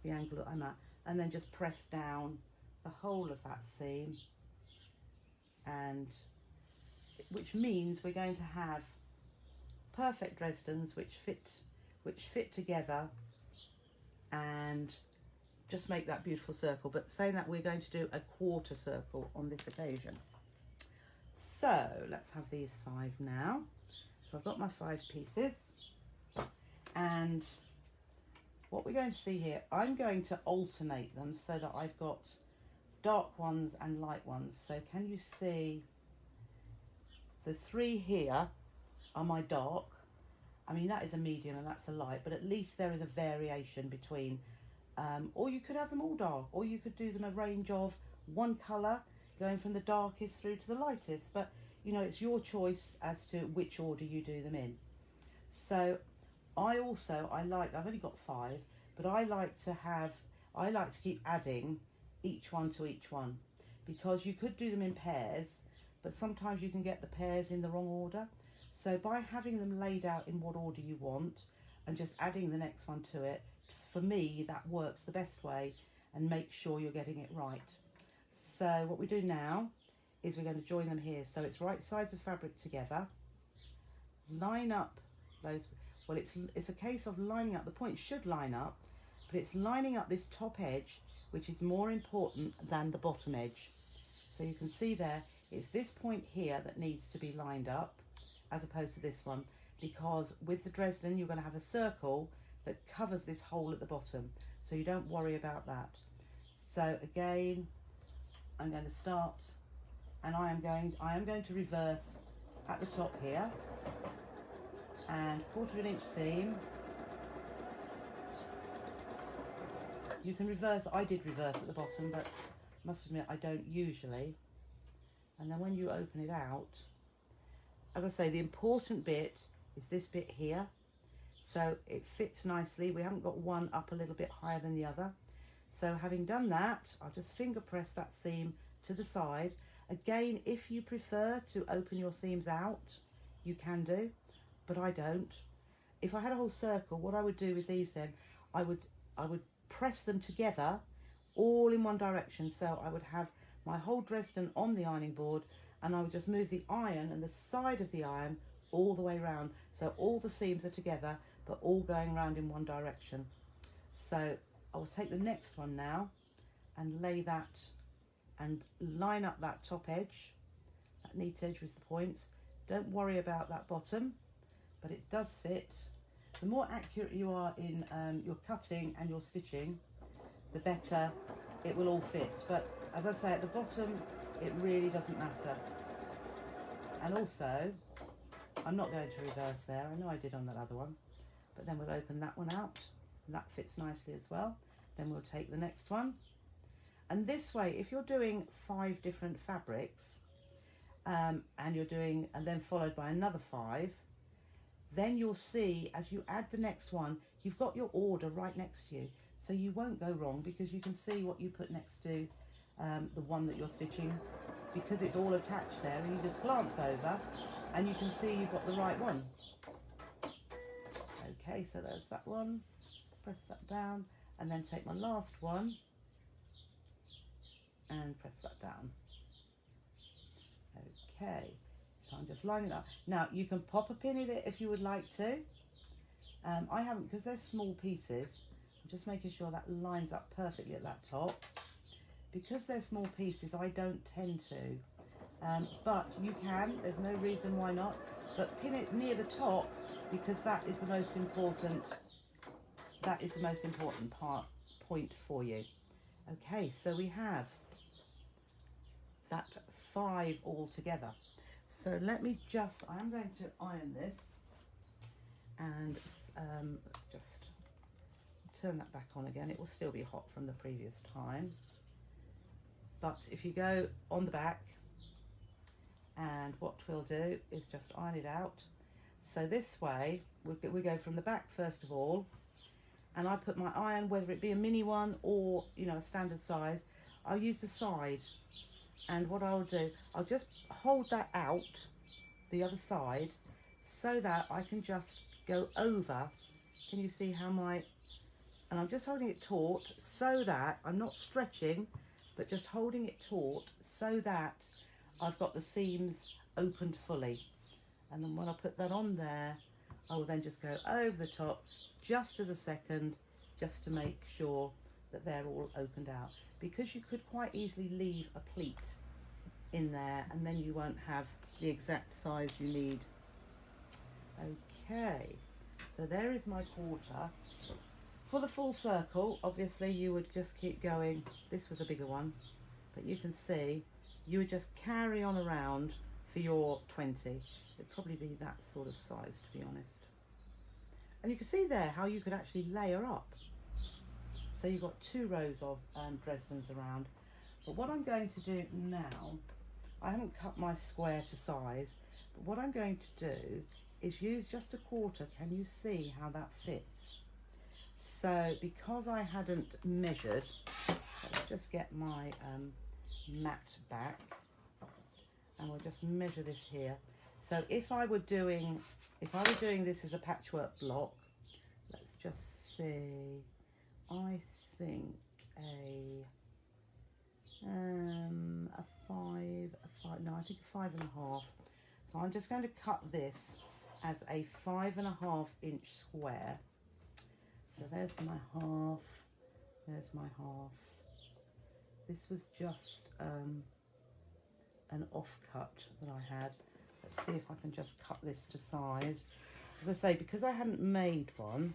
the angle that I'm at. And then just press down the whole of that seam, and which means we're going to have perfect Dresdens which fit together and just make that beautiful circle. But saying that, we're going to do a quarter circle on this occasion. So let's have these 5 now. So I've got my 5 pieces, and what we're going to see here, I'm going to alternate them so that I've got dark ones and light ones. So can you see the 3 here are my dark? I mean, that is a medium and that's a light, but at least there is a variation between, or you could have them all dark, or you could do them a range of one colour going from the darkest through to the lightest, but you know, it's your choice as to which order you do them in. So I've only got 5, but I like to keep adding each one to each one, because you could do them in pairs, but sometimes you can get the pairs in the wrong order. So by having them laid out in what order you want and just adding the next one to it, for me that works the best way and make sure you're getting it right. So what we do now is we're going to join them here. So it's right sides of fabric together, line up those, well it's a case of lining up, the point should line up, but it's lining up this top edge which is more important than the bottom edge. So you can see there, it's this point here that needs to be lined up as opposed to this one, because with the Dresden you're going to have a circle that covers this hole at the bottom, so you don't worry about that. So again, I'm going to start, and I am going to reverse at the top here, and 1/4 inch seam. You can reverse, I did reverse at the bottom, but I must admit I don't usually. And then when you open it out, as I say, the important bit is this bit here. So it fits nicely. We haven't got one up a little bit higher than the other. So having done that, I'll just finger press that seam to the side. Again, if you prefer to open your seams out, you can do, but I don't. If I had a whole circle, what I would do with these then, I would press them together all in one direction. So I would have my whole Dresden on the ironing board, and I would just move the iron and the side of the iron all the way around, so all the seams are together but all going around in one direction. So I'll take the next one now and lay that and line up that top edge, that neat edge with the points. Don't worry about that bottom, but it does fit. the more accurate you are in your cutting and your stitching, the better it will all fit. But as I say, at the bottom, it really doesn't matter. And also, I'm not going to reverse there. I know I did on that other one. But then we'll open that one out. And that fits nicely as well. Then we'll take the next one. And this way, if you're doing 5 different fabrics, and then followed by another 5, then you'll see as you add the next one, you've got your order right next to you. So you won't go wrong because you can see what you put next to the one that you're stitching, because it's all attached there, and you just glance over and you can see you've got the right one. Okay, so there's that one. Press that down and then take my last one and press that down. Okay, so I'm just lining it up. Now you can pop a pin in it if you would like to. I haven't, because they're small pieces. I'm just making sure that lines up perfectly at that top. Because they're small pieces, I don't tend to, but you can, there's no reason why not, but pin it near the top, because that is the most important point for you. Okay, so we have that 5 all together. So let me just, I'm going to iron this, and let's just turn that back on again. It will still be hot from the previous time. But if you go on the back, and what we'll do is just iron it out. So this way, we go from the back first of all, and I put my iron, whether it be a mini one or, you know, a standard size, I'll use the side. And what I'll do, I'll just hold that out, the other side, so that I can just go over. Can you see how and I'm just holding it taut so that I'm not stretching, but just holding it taut so that I've got the seams opened fully. And then when I put that on there, I will then just go over the top just as a second, just to make sure that they're all opened out. Because you could quite easily leave a pleat in there and then you won't have the exact size you need. Okay, so there is my quarter. For the full circle, obviously you would just keep going. This was a bigger one, but you can see you would just carry on around for your 20. It'd probably be that sort of size, to be honest. And you can see there how you could actually layer up. So you've got 2 rows of Dresdens around. But what I'm going to do now, I haven't cut my square to size, but what I'm going to do is use just a quarter. Can you see how that fits? So because I hadn't measured, let's just get my mat back, and we'll just measure this here. So if I were doing this as a patchwork block, let's just see, I think a 5.5. So I'm just going to cut this as a 5.5 inch square. So there's my half, there's my half. This was just an offcut that I had. Let's see if I can just cut this to size. As I say, because I hadn't made one,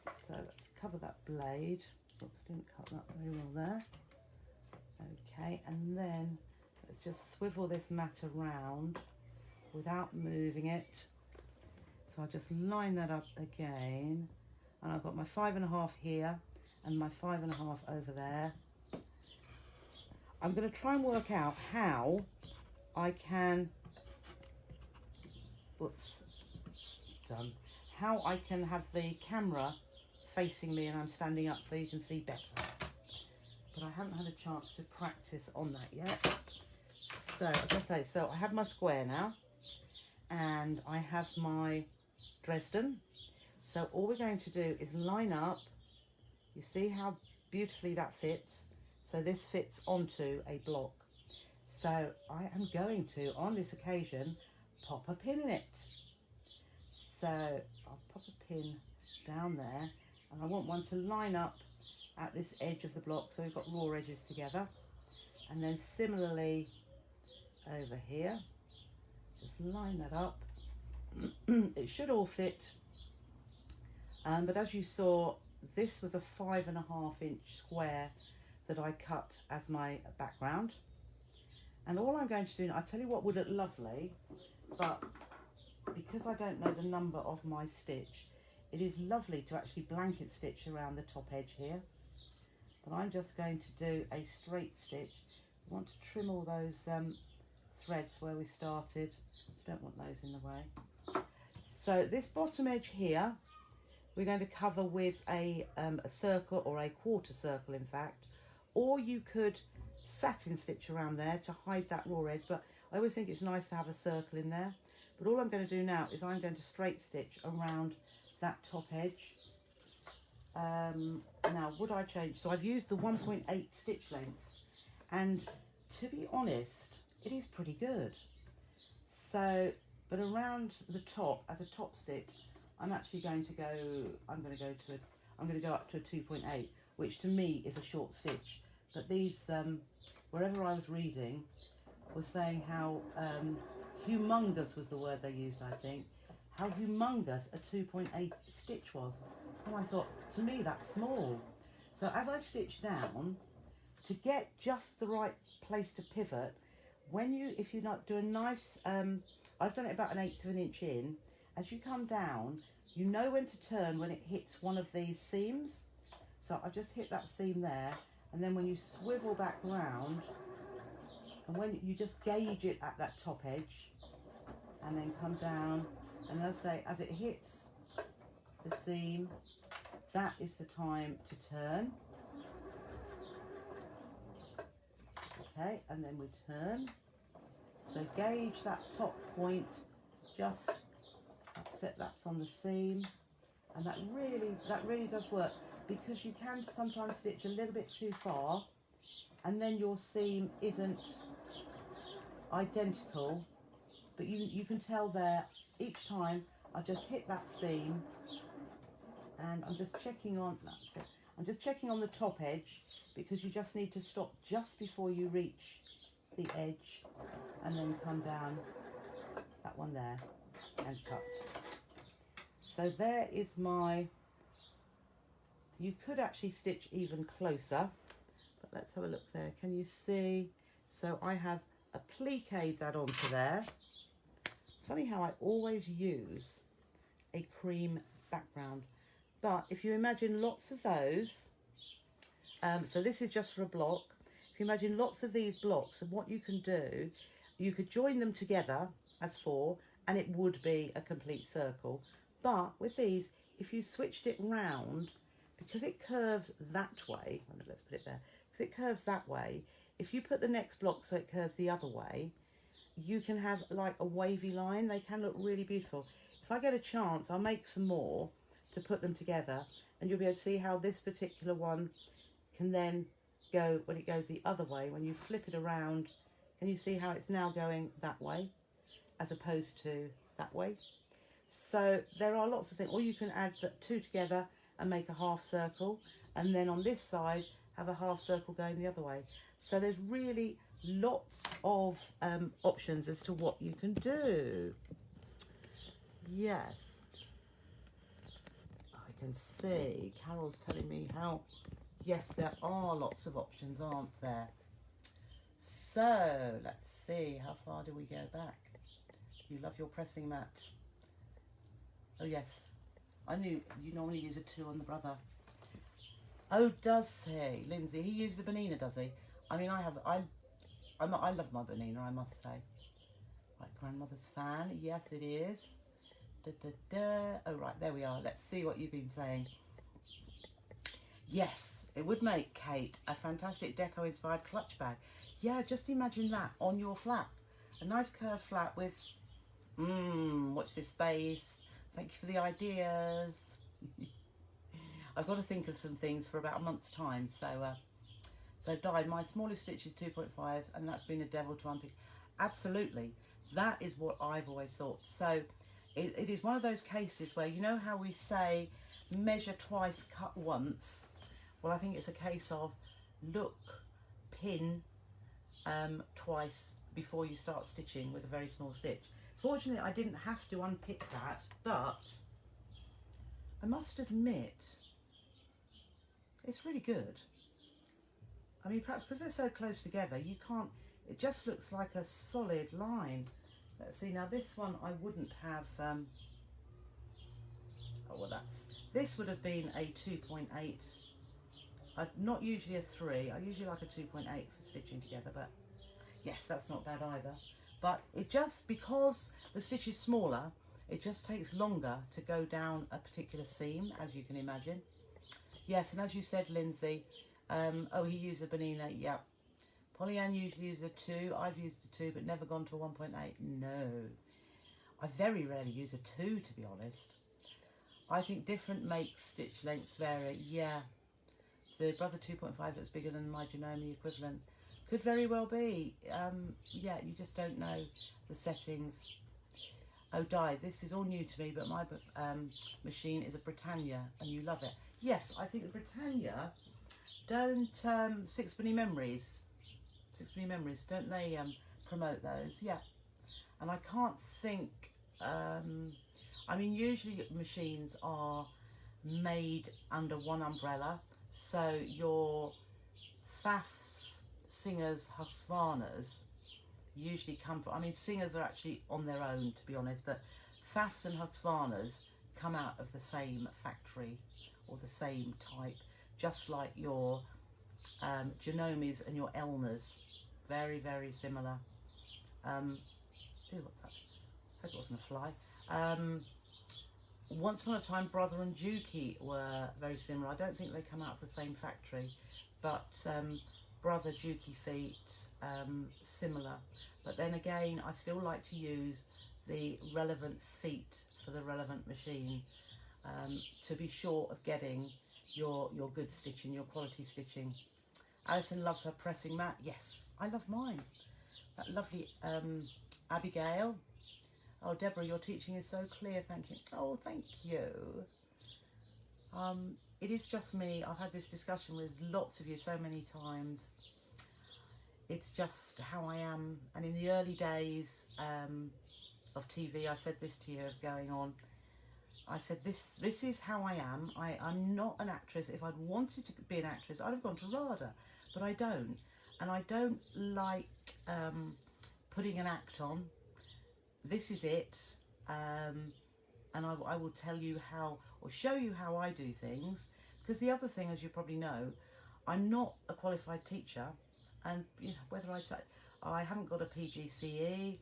so let's cover that blade. Oops, didn't cut that very well there. Okay, and then let's just swivel this mat around without moving it. So I'll just line that up again. And I've got my 5.5 here and my 5.5 over there. I'm going to try and work out how I can, how I can have the camera facing me and I'm standing up so you can see better. But I haven't had a chance to practice on that yet. So, as I say, so I have my square now and I have my Dresden. So all we're going to do is line up. You see how beautifully that fits? So this fits onto a block. So I am going to, on this occasion, pop a pin in it. So I'll pop a pin down there, and I want one to line up at this edge of the block, so we've got raw edges together. And then similarly over here, just line that up. It should all fit But as you saw, this was a 5.5-inch square that I cut as my background. And all I'm going to do, I tell you what would look lovely, but because I don't know the number of my stitch, it is lovely to actually blanket stitch around the top edge here. But I'm just going to do a straight stitch. I want to trim all those threads where we started. Don't want those in the way. So this bottom edge here, we're going to cover with a circle, or a quarter circle in fact, or you could satin stitch around there to hide that raw edge, but I always think it's nice to have a circle in there. But all I'm going to do now is I'm going to straight stitch around that top edge. Now would I change, so I've used the 1.8 stitch length, and to be honest it is pretty good. So but around the top as a top stitch I'm actually going to go, I'm going to go up to a 2.8, which to me is a short stitch. But these, wherever I was reading, was saying how humongous was the word they used, I think, how humongous a 2.8 stitch was. And I thought, to me that's small. So as I stitch down, to get just the right place to pivot, if you not do a nice, I've done it about 1/8 of an inch in, as you come down, you know when to turn when it hits one of these seams. So I've just hit that seam there, and then when you swivel back round, and when you just gauge it at that top edge, and then come down, and as I say, as it hits the seam, that is the time to turn. Okay, and then we turn. So gauge that top point, just that's on the seam, and that really does work, because you can sometimes stitch a little bit too far and then your seam isn't identical, but you can tell there each time I just hit that seam, and I'm just checking on, that's it, I'm just checking on the top edge, because you just need to stop just before you reach the edge and then come down that one there and cut. So there is my, you could actually stitch even closer, but let's have a look there. Can you see? So I have appliqued that onto there. It's funny how I always use a cream background, but if you imagine lots of those, so this is just for a block. If you imagine lots of these blocks, and what you can do, you could join them together as 4, and it would be a complete circle. But with these, if you switched it round, because it curves that way, let's put it there, because it curves that way, if you put the next block so it curves the other way, you can have like a wavy line. They can look really beautiful. If I get a chance, I'll make some more to put them together, and you'll be able to see how this particular one can then go when it goes the other way. When you flip it around, can you see how it's now going that way as opposed to that way? So there are lots of things, or you can add the 2 together and make a half circle, and then on this side have a half circle going the other way. So there's really lots of options as to what you can do. Yes, I can see Carol's telling me how, yes, there are lots of options, aren't there? So let's see, how far do we go back? You love your pressing mat. Oh yes, I knew you normally use a 2 on the brother. Oh, does he, Lindsay? He uses a Bernina, does he? I mean, I love my Bernina, I must say. Right, grandmother's fan. Yes, it is. Da, da, da. Oh right, there we are. Let's see what you've been saying. Yes, it would make, Kate, a fantastic deco-inspired clutch bag. Yeah, just imagine that on your flap. A nice curved flap with, watch this space. Thank you for the ideas. I've got to think of some things for about a month's time. So Di, my smallest stitch is 2.5, and that's been a devil to unpick. Absolutely, that is what I've always thought. So it is one of those cases where, you know how we say measure twice, cut once. Well, I think it's a case of look, pin twice before you start stitching with a very small stitch. Fortunately, I didn't have to unpick that, but I must admit, it's really good. I mean, perhaps because they're so close together, you can't, it just looks like a solid line. Let's see, now this one I wouldn't have, oh well this would have been a 2.8, not usually a 3, I usually like a 2.8 for stitching together, but yes, that's not bad either. But it just, because the stitch is smaller, it just takes longer to go down a particular seam, as you can imagine. Yes, and as you said, Lindsay, oh, he used a Benina, yeah. Pollyanne usually uses a 2, I've used a 2, but never gone to a 1.8, no. I very rarely use a 2, to be honest. I think different makes stitch lengths vary, yeah. The Brother 2.5 looks bigger than my Janome equivalent. Could very well be, yeah, you just don't know the settings. Oh, Di, this is all new to me, but my machine is a Britannia, and you love it. Yes, I think the Britannia, don't Sixpenny Memories, don't they promote those? Yeah, and I can't think, I mean, usually machines are made under one umbrella, so your Fafs, Singers, Husqvarnas usually come from, I mean, Singers are actually on their own, to be honest, but Fafs and Husqvarnas come out of the same factory or the same type, just like your Janomes and your Elners, very, very similar. Ooh, what's that? I hope it wasn't a fly. Once upon a time, Brother and Juki were very similar. I don't think they come out of the same factory, but Brother Juki feet, similar. But then again, I still like to use the relevant feet for the relevant machine to be sure of getting your good stitching, your quality stitching. Alison loves her pressing mat. Yes, I love mine. That lovely Abigail. Oh, Deborah, your teaching is so clear, thank you. Oh, thank you. It is just me. I've had this discussion with lots of you so many times. It's just how I am. And in the early days of TV, I said this to you going on. I said, this is how I am. I'm not an actress. If I'd wanted to be an actress, I'd have gone to RADA, but I don't. And I don't like putting an act on. This is it. And I will tell you how, or show you how I do things. Because the other thing, as you probably know, I'm not a qualified teacher. And you know, whether I haven't got a PGCE,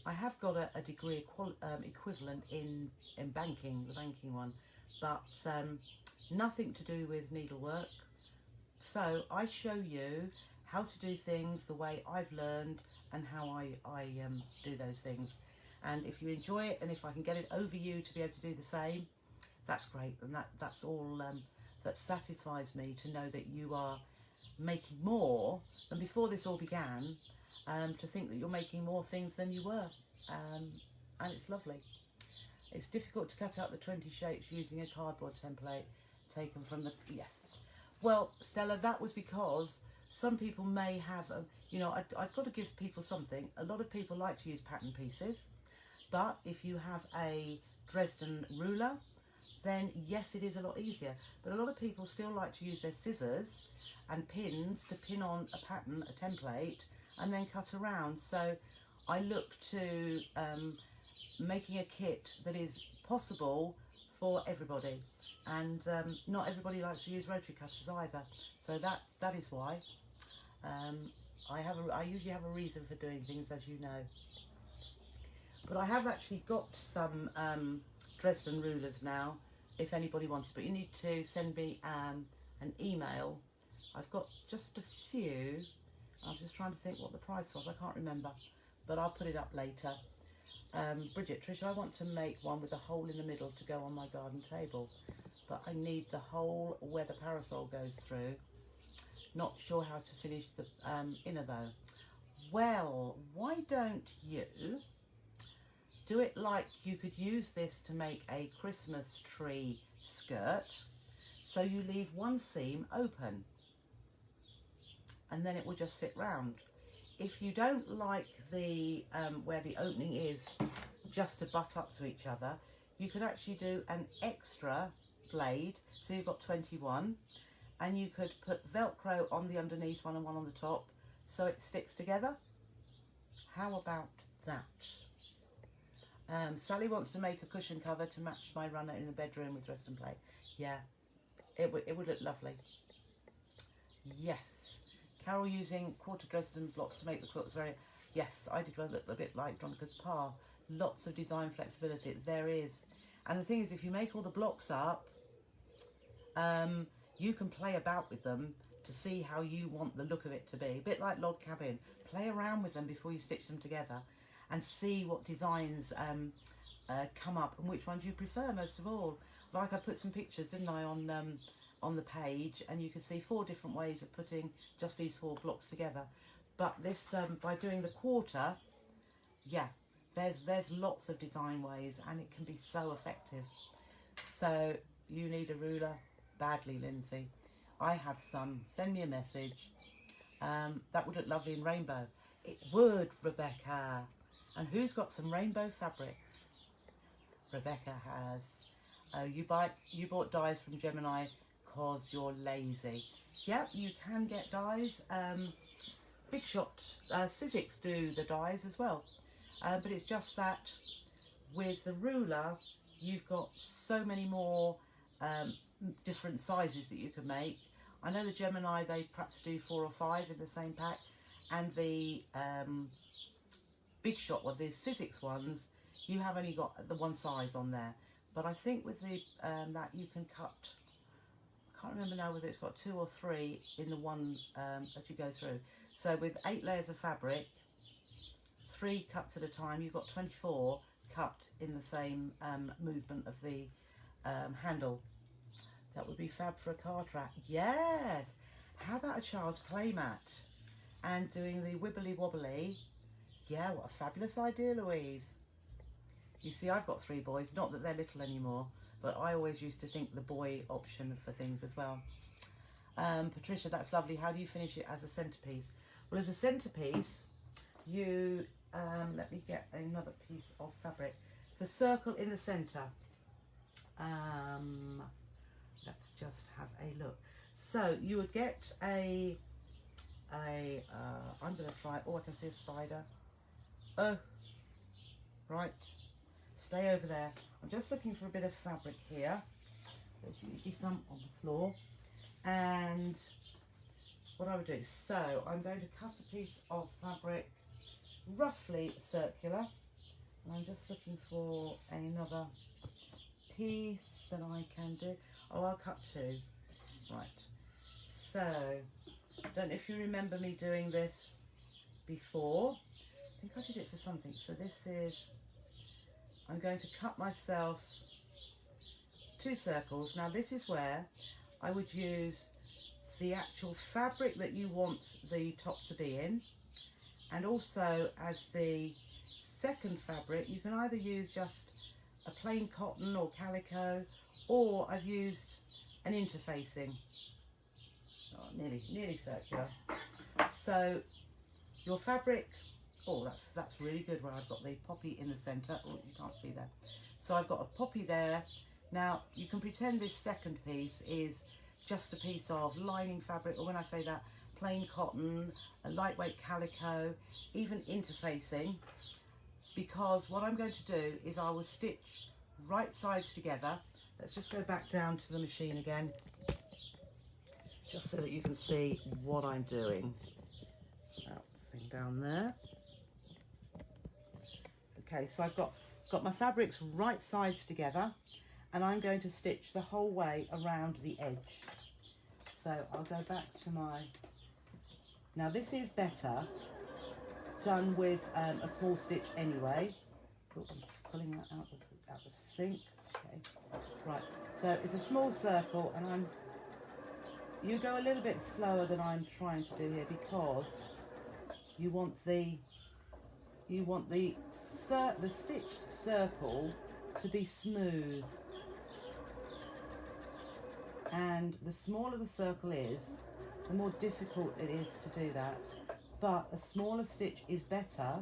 I have got a degree equivalent in banking, the banking one, but nothing to do with needlework. So I show you how to do things the way I've learned and how I do those things. And if you enjoy it, and if I can get it over you to be able to do the same, that's great. And that's all that satisfies me, to know that you are making more than before this all began, to think that you're making more things than you were, and it's lovely. It's difficult to cut out the 20 shapes using a cardboard template taken from the, yes. Well, Stella, that was because some people may have, you know, I've got to give people something. A lot of people like to use pattern pieces, but if you have a Dresden ruler, then yes, it is a lot easier. But a lot of people still like to use their scissors and pins to pin on a pattern, a template, and then cut around. So I look to making a kit that is possible for everybody, and not everybody likes to use rotary cutters either. So that is why I usually have a reason for doing things, as you know. But I have actually got some Dresden rulers now, if anybody wanted, but you need to send me an email. I've got just a few. I'm just trying to think what the price was. I can't remember, but I'll put it up later. Bridget, Trisha, I want to make one with a hole in the middle to go on my garden table, but I need the hole where the parasol goes through. Not sure how to finish the inner though. Well, why don't you do it like you could use this to make a Christmas tree skirt, so you leave one seam open and then it will just fit round. If you don't like the where the opening is just to butt up to each other, you could actually do an extra blade, so you've got 21, and you could put Velcro on the underneath one and one on the top so it sticks together. How about that? Sally wants to make a cushion cover to match my runner in the bedroom with Dresden plate. Yeah, it would look lovely. Yes. Carol using quarter Dresden blocks to make the quilts very... Yes, I did look a bit like Veronica's Pa. Lots of design flexibility. There is. And the thing is, if you make all the blocks up, you can play about with them to see how you want the look of it to be. A bit like log cabin. Play around with them before you stitch them together and see what designs come up and which ones you prefer most of all. Like I put some pictures, didn't I, on the page, and you can see 4 different ways of putting just these 4 blocks together. But this, by doing the quarter, yeah, there's lots of design ways, and it can be so effective. So you need a ruler badly, Lindsay. I have some. Send me a message. That would look lovely in rainbow. It would, Rebecca. And who's got some rainbow fabrics? Rebecca has. You bought dies from Gemini because you're lazy. Yep, you can get dies. Big Shot, Sizzix do the dies as well. But it's just that with the ruler, you've got so many more different sizes that you can make. I know the Gemini, they perhaps do 4 or 5 in the same pack. And the Big Shot, well, the Sizzix ones, you have only got the one size on there. But I think with the that you can cut, I can't remember now whether it's got 2 or 3 in the one as you go through. So with 8 layers of fabric, 3 cuts at a time, you've got 24 cut in the same movement of the handle. That would be fab for a car track. Yes! How about a child's play mat? And doing the wibbly wobbly. Yeah, what a fabulous idea, Louise. You see, I've got 3 boys. Not that they're little anymore, but I always used to think the boy option for things as well. Patricia, that's lovely. How do you finish it as a centerpiece? Well, as a centerpiece, you, let me get another piece of fabric. The circle in the center. Let's just have a look. So you would get I'm going to try, oh, I can see a spider. Oh, right. Stay over there. I'm just looking for a bit of fabric here. There's usually some on the floor. And what I would do, so I'm going to cut a piece of fabric roughly circular. And I'm just looking for another piece that I can do. Oh, I'll cut 2. Right. So, I don't know if you remember me doing this before. I think I did it for something. So this is, I'm going to cut myself 2 circles. Now this is where I would use the actual fabric that you want the top to be in. And also as the second fabric, you can either use just a plain cotton or calico, or I've used an interfacing. Oh, nearly circular. So your fabric, oh, that's really good where I've got the poppy in the center. Oh, you can't see that. So I've got a poppy there. Now you can pretend this second piece is just a piece of lining fabric, or when I say that, plain cotton, a lightweight calico, even interfacing, because what I'm going to do is I will stitch right sides together. Let's just go back down to the machine again, just so that you can see what I'm doing. Bouncing down there. Okay, so I've got my fabrics right sides together, and I'm going to stitch the whole way around the edge. So I'll go back to my, now this is better done with a small stitch anyway. Oh, I'm just pulling that out of the sink. Okay, right, so it's a small circle, and you go a little bit slower than I'm trying to do here, because you want the stitched circle to be smooth, and the smaller the circle is, the more difficult it is to do that. But a smaller stitch is better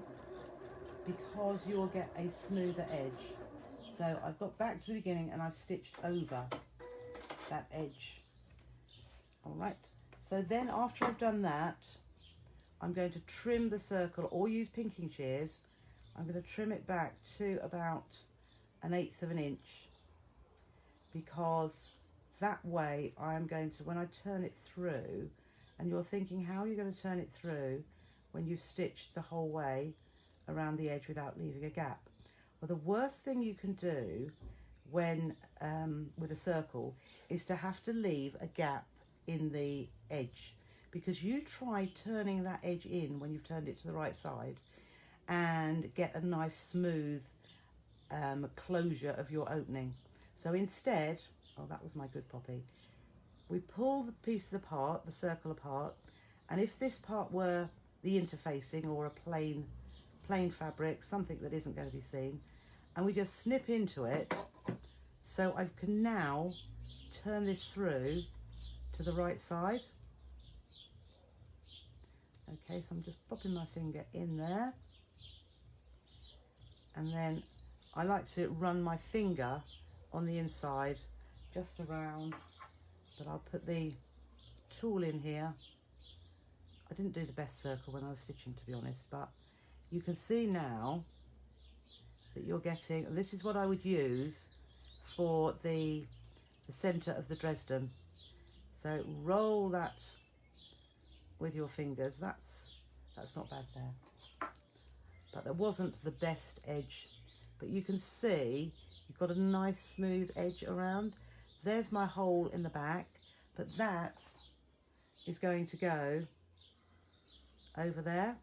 because you'll get a smoother edge. So I've got back to the beginning and I've stitched over that edge. All right, so then after I've done that, I'm going to trim the circle or use pinking shears. I'm going to trim it back to about 1/8 of an inch, because that way I'm going to, when I turn it through, and you're thinking how are you going to turn it through when you've stitched the whole way around the edge without leaving a gap. Well, the worst thing you can do when with a circle is to have to leave a gap in the edge, because you try turning that edge in when you've turned it to the right side and get a nice smooth closure of your opening. So instead, oh, that was my good Poppy, we pull the piece apart, the circle apart, and if this part were the interfacing or a plain fabric, something that isn't going to be seen, and we just snip into it, so I can now turn this through to the right side. Okay, so I'm just popping my finger in there, and then I like to run my finger on the inside just around, but I'll put the tool in here. I didn't do the best circle when I was stitching, to be honest, but you can see now that you're getting, and this is what I would use for the centre of the Dresden. So roll that with your fingers. That's not bad there, but there wasn't the best edge, but you can see you've got a nice smooth edge around. There's my hole in the back, but that is going to go over there.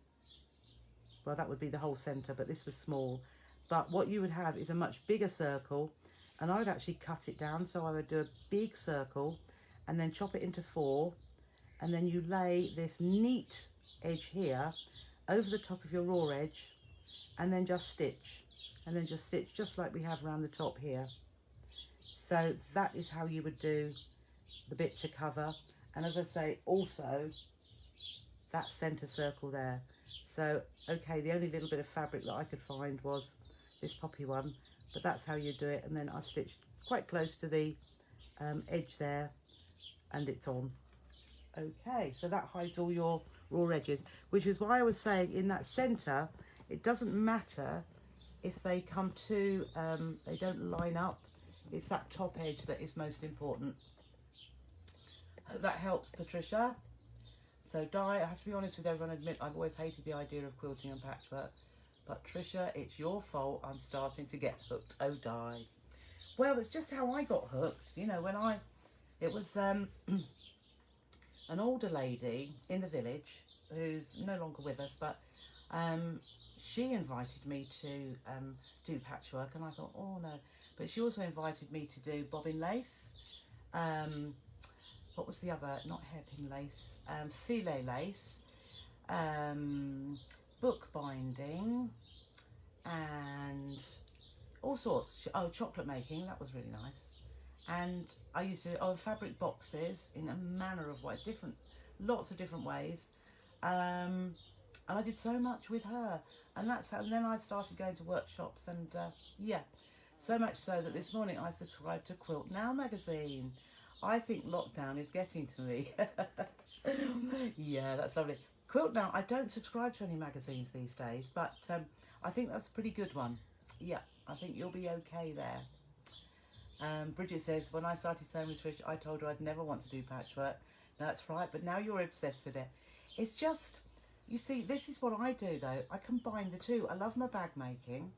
Well, that would be the whole centre, but this was small. But what you would have is a much bigger circle, and I would actually cut it down. So I would do a big circle and then chop it into 4, and then you lay this neat edge here over the top of your raw edge, and then just stitch, and then just stitch just like we have around the top here. So that is how you would do the bit to cover. And as I say, also that centre circle there. So okay, the only little bit of fabric that I could find was this poppy one, but that's how you do it. And then I've stitched quite close to the edge there, and it's on. Okay, so that hides all your raw edges, which is why I was saying in that centre, it doesn't matter if they come to, they don't line up. It's that top edge that is most important. That helps, Patricia. So Di, I have to be honest with everyone, admit I've always hated the idea of quilting and patchwork, but Trisha, it's your fault I'm starting to get hooked. Oh, Di. Well, it's just how I got hooked. You know, when it was an older lady in the village who's no longer with us, but she invited me to do patchwork, and I thought, oh no. But she also invited me to do bobbin lace. What was the other? Not hairpin lace. Filet lace. Book binding. And all sorts. Oh, chocolate making. That was really nice. And I used to fabric boxes in a manner of way, lots of different ways. And I did so much with her, and that's how. And then I started going to workshops, and yeah, so much so that this morning I subscribed to Quilt Now magazine. I think lockdown is getting to me. Yeah, that's lovely. Quilt Now. I don't subscribe to any magazines these days, but I think that's a pretty good one. Yeah, I think you'll be okay there. Bridget says, when I started sewing with Trish, I told her I'd never want to do patchwork. That's right, but now you're obsessed with it. It's just, you see, this is what I do though. I combine the two. I love my bag making,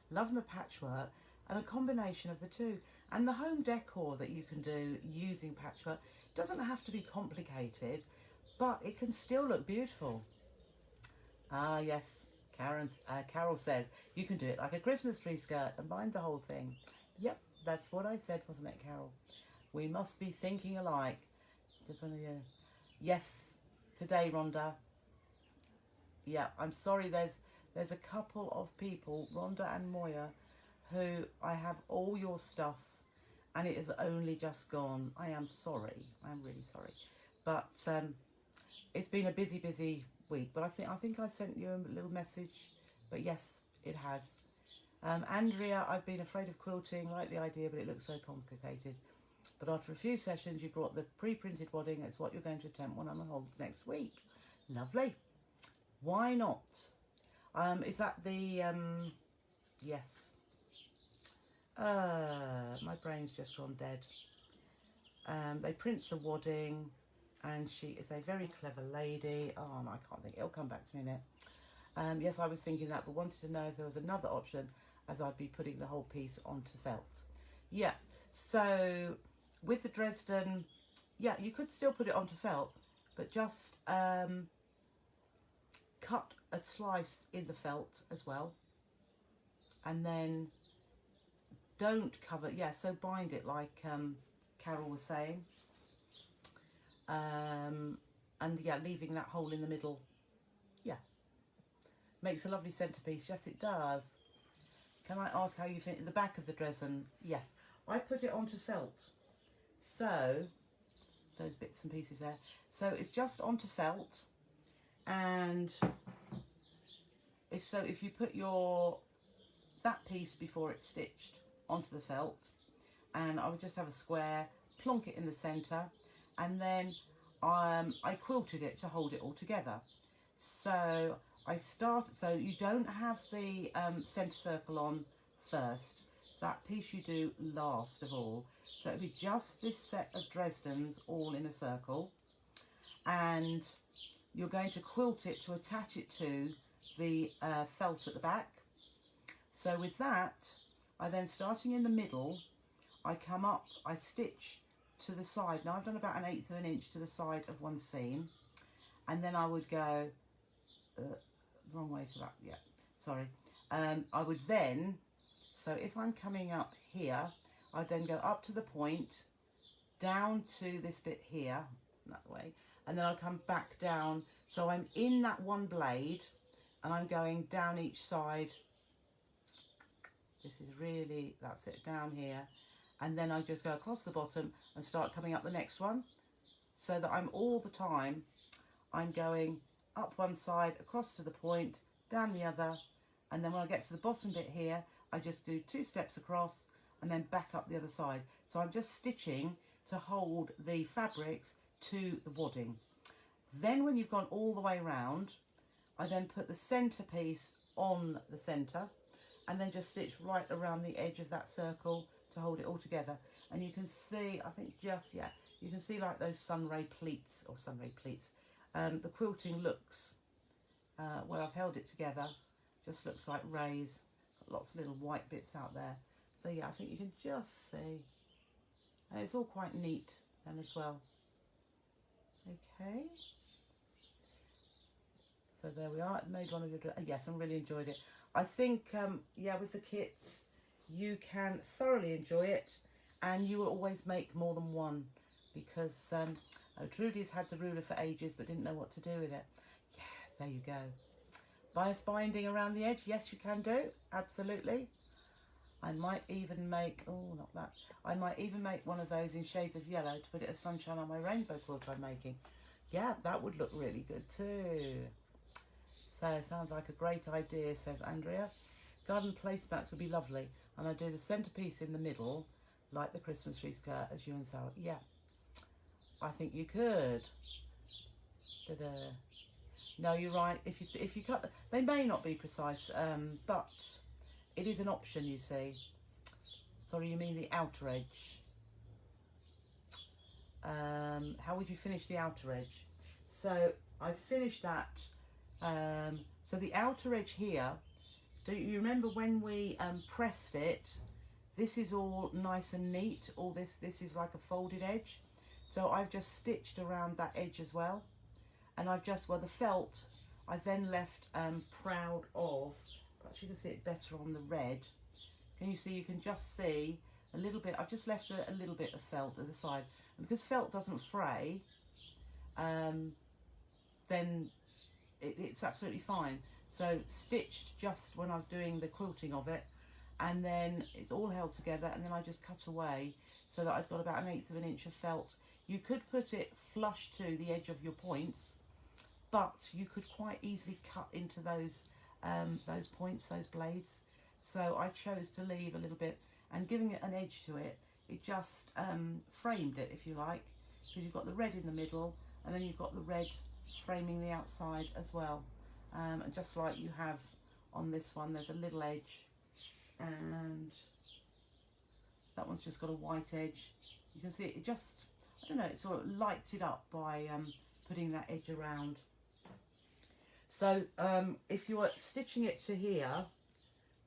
love my patchwork, and a combination of the two. And the home decor that you can do using patchwork doesn't have to be complicated, but it can still look beautiful. Ah, yes, Carol says, you can do it like a Christmas tree skirt and bind the whole thing. Yep, that's what I said, wasn't it, Carol? We must be thinking alike. Just want to, yes, today, Rhonda. Yeah, I'm sorry, there's a couple of people, Rhonda and Moya, who I have all your stuff, and it has only just gone. I am sorry. I'm really sorry. But it's been a busy week. But I think I sent you a little message. But yes, it has. Andrea, I've been afraid of quilting, like the idea, but it looks so complicated. But after a few sessions, you brought the pre-printed wadding. It's what you're going to attempt when I'm on holds next week. Lovely. Why not? Is that the, yes. My brain's just gone dead. They print the wadding, and she is a very clever lady. Oh, I can't think. It'll come back to me in a minute. Yes, I was thinking that, but wanted to know if there was another option, as I'd be putting the whole piece onto felt. Yeah, so with the Dresden, yeah, you could still put it onto felt, but just cut a slice in the felt as well, and then don't cover, yeah, so bind it like Carol was saying, and yeah, leaving that hole in the middle. Yeah, makes a lovely centerpiece. Yes, it does. Can I ask how you finish the back of the Dresden? Yes, I put it onto felt, so those bits and pieces there, so it's just onto felt. And if you put that piece before it's stitched onto the felt, and I would just have a square, plonk it in the centre, and then I quilted it to hold it all together. So so you don't have the centre circle on first. That piece you do last of all. So it'll be just this set of Dresdens all in a circle, and you're going to quilt it to attach it to the felt at the back. So with that, I then, starting in the middle, I come up, I stitch to the side. Now I've done about 1/8 of an inch to the side of one seam, and then I would go wrong way to that, yeah, sorry. I would then, so if I'm coming up here, I'd then go up to the point, down to this bit here, that way, and then I'll come back down. So I'm in that one blade, and I'm going down each side. This is really, that's it, down here. And then I just go across the bottom and start coming up the next one, so that I'm all the time, I'm going up one side, across to the point, down the other, and then when I get to the bottom bit here, I just do 2 steps across and then back up the other side. So I'm just stitching to hold the fabrics to the wadding. Then when you've gone all the way round, I then put the centre piece on the centre, and then just stitch right around the edge of that circle to hold it all together. And you can see, I think just, yeah, you can see like those sunray pleats, or sunray pleats. The quilting looks, where I've held it together, just looks like rays. Got lots of little white bits out there. So yeah, I think you can just see. And it's all quite neat then as well. Okay. So there we are. Made one of your, yes, I really enjoyed it. I think, yeah, with the kits, you can thoroughly enjoy it, and you will always make more than one, because Trudy's had the ruler for ages but didn't know what to do with it. Yeah, there you go. Bias binding around the edge, yes, you can do, absolutely. I might even make, oh, not that, I might even make one of those in shades of yellow to put it as sunshine on my rainbow quilt I'm making. Yeah, that would look really good too. So, sounds like a great idea, says Andrea. Garden placemats would be lovely, and I do the centerpiece in the middle, like the Christmas tree skirt, as you and Sarah. Yeah, I think you could. Ta-da. No, you're right. If you cut, they may not be precise, but it is an option. You see. Sorry, you mean the outer edge? How would you finish the outer edge? So I finished that. So the outer edge here, do you remember when we pressed it, this is all nice and neat, all this is like a folded edge, so I've just stitched around that edge as well, and I've just, well, the felt I then left proud of, perhaps you can see it better on the red. Can you see, you can just see a little bit, I've just left a little bit of felt at the side, and because felt doesn't fray, then it's absolutely fine. So stitched just when I was doing the quilting of it, and then it's all held together, and then I just cut away so that I've got about 1/8 of an inch of felt. You could put it flush to the edge of your points, but you could quite easily cut into those points, those blades. So I chose to leave a little bit, and giving it an edge to it, it just framed it, if you like, because you've got the red in the middle, and then you've got the red framing the outside as well. And just like you have on this one, there's a little edge, and that one's just got a white edge. You can see it just, I don't know, it sort of lights it up by putting that edge around. So if you were stitching it to here,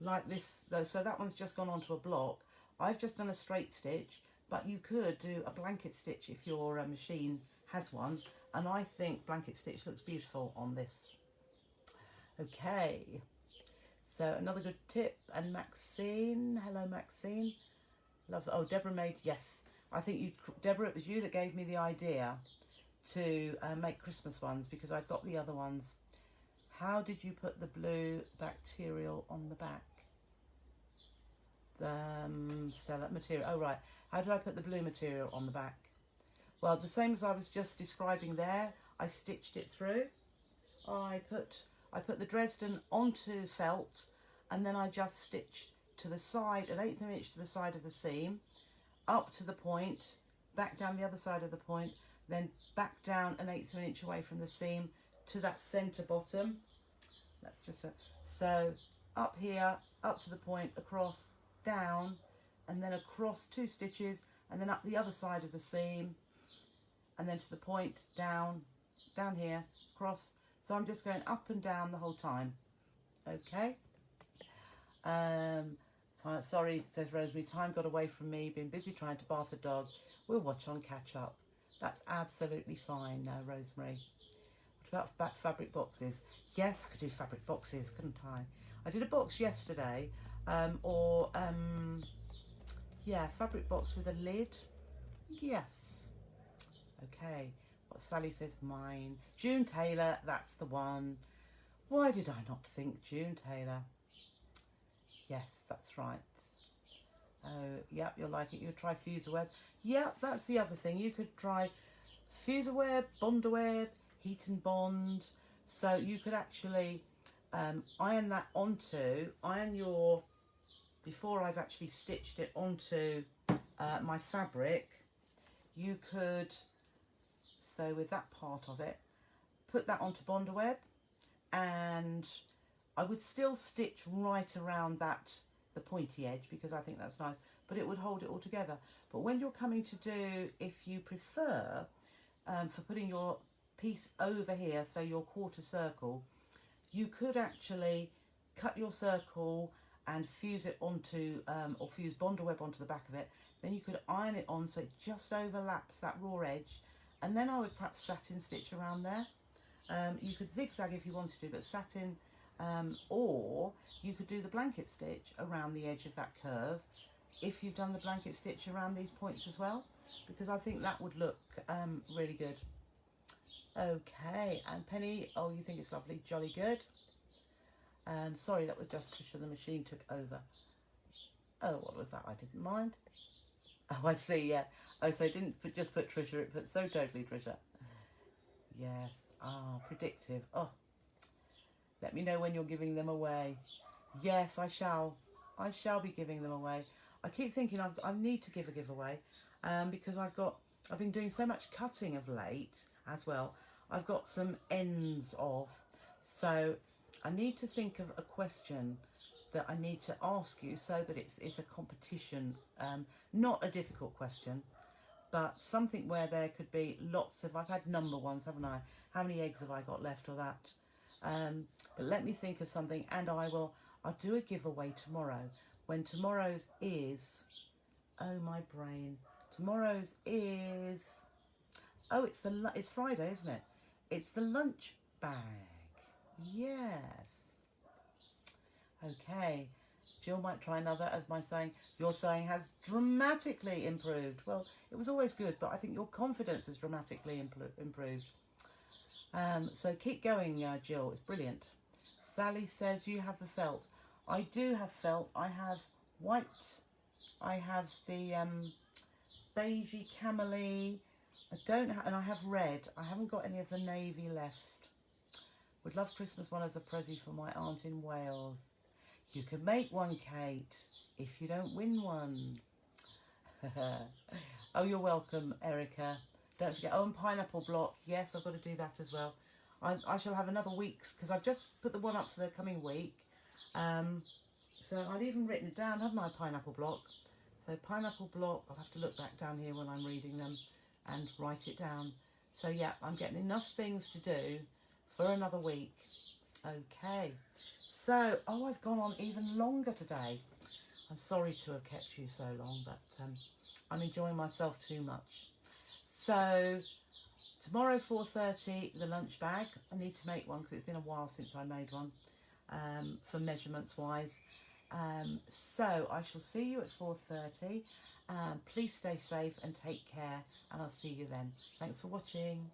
like this, though, so that one's just gone onto a block. I've just done a straight stitch, but you could do a blanket stitch if your machine has one, and I think blanket stitch looks beautiful on this. Okay, so another good tip, and Maxine, hello Maxine, love, oh Deborah made, yes, I think you, Deborah, it was you that gave me the idea to make Christmas ones, because I've got the other ones. How did you put the blue bacterial on the back? Stella, material, oh right, how did I put the blue material on the back? Well, the same as I was just describing there, I stitched it through. I put the Dresden onto felt, and then I just stitched to the side, an 1/8 of an inch to the side of the seam, up to the point, back down the other side of the point, then back down an 1/8 of an inch away from the seam to that centre bottom. That's just a, so up here, up to the point, across, down, and then across 2 stitches, and then up the other side of the seam, and then to the point, down, down here, across. So I'm just going up and down the whole time. Okay. Sorry, says Rosemary, time got away from me, been busy trying to bath the dog. We'll watch on catch up. That's absolutely fine now, Rosemary. What about fabric boxes? Yes, I could do fabric boxes, couldn't I? I did a box yesterday, yeah, fabric box with a lid. Yes. Okay. What Sally says, mine. June Taylor, that's the one. Why did I not think June Taylor? Yes, that's right. Oh, yep, you'll like it. You'll try Fuser Web. Yep, that's the other thing. You could try Fuser Web, Bonder Web, Heat and Bond. So you could actually iron that onto, before I've actually stitched it onto my fabric, you could, so with that part of it, put that onto Bonder Web, and I would still stitch right around that, the pointy edge, because I think that's nice, but it would hold it all together. But when you're coming to do, if you prefer, for putting your piece over here, so your quarter circle, you could actually cut your circle and fuse it onto, or fuse Bonder Web onto the back of it. Then you could iron it on so it just overlaps that raw edge, and then I would perhaps satin stitch around there. You could zigzag if you wanted to, but satin, or you could do the blanket stitch around the edge of that curve if you've done the blanket stitch around these points as well, because I think that would look really good. Okay, and Penny, oh, you think it's lovely, jolly good. Sorry, that was just Trisha, the machine took over. Oh, what was that? I didn't mind. Oh, I see, yeah. Oh, so it didn't just put Trisha, it put so totally Trisha. Yes, predictive. Oh, let me know when you're giving them away. Yes, I shall. I shall be giving them away. I keep thinking I need to give a giveaway because I've been doing so much cutting of late as well. I've got some ends of, so I need to think of a question that I need to ask you so that it's a competition, not a difficult question, but something where there could be lots of, I've had number ones, haven't I? How many eggs have I got left or that? But let me think of something, and I'll do a giveaway tomorrow, when tomorrow's is, oh my brain, tomorrow's is, oh, it's Friday, isn't it? It's the lunch bag. Yes. Okay. Jill might try another, as my saying, your saying has dramatically improved. Well, it was always good, but I think your confidence has dramatically improved. So keep going, Jill. It's brilliant. Sally says you have the felt. I do have felt. I have white. I have the beigey camely. I don't have, and I have red. I haven't got any of the navy left. Would love Christmas one as a present for my aunt in Wales. You can make one, Kate, if you don't win one. Oh, you're welcome, Erica. Don't forget. Oh, and pineapple block. Yes, I've got to do that as well. I shall have another week's, because I've just put the one up for the coming week. So I'd even written it down, haven't I, pineapple block? So pineapple block, I'll have to look back down here when I'm reading them and write it down. So yeah, I'm getting enough things to do for another week. Okay. So, oh, I've gone on even longer today. I'm sorry to have kept you so long, but I'm enjoying myself too much. So tomorrow 4:30, the lunch bag. I need to make one because it's been a while since I made one for measurements wise. So I shall see you at 4:30. Please stay safe and take care, and I'll see you then. Thanks for watching.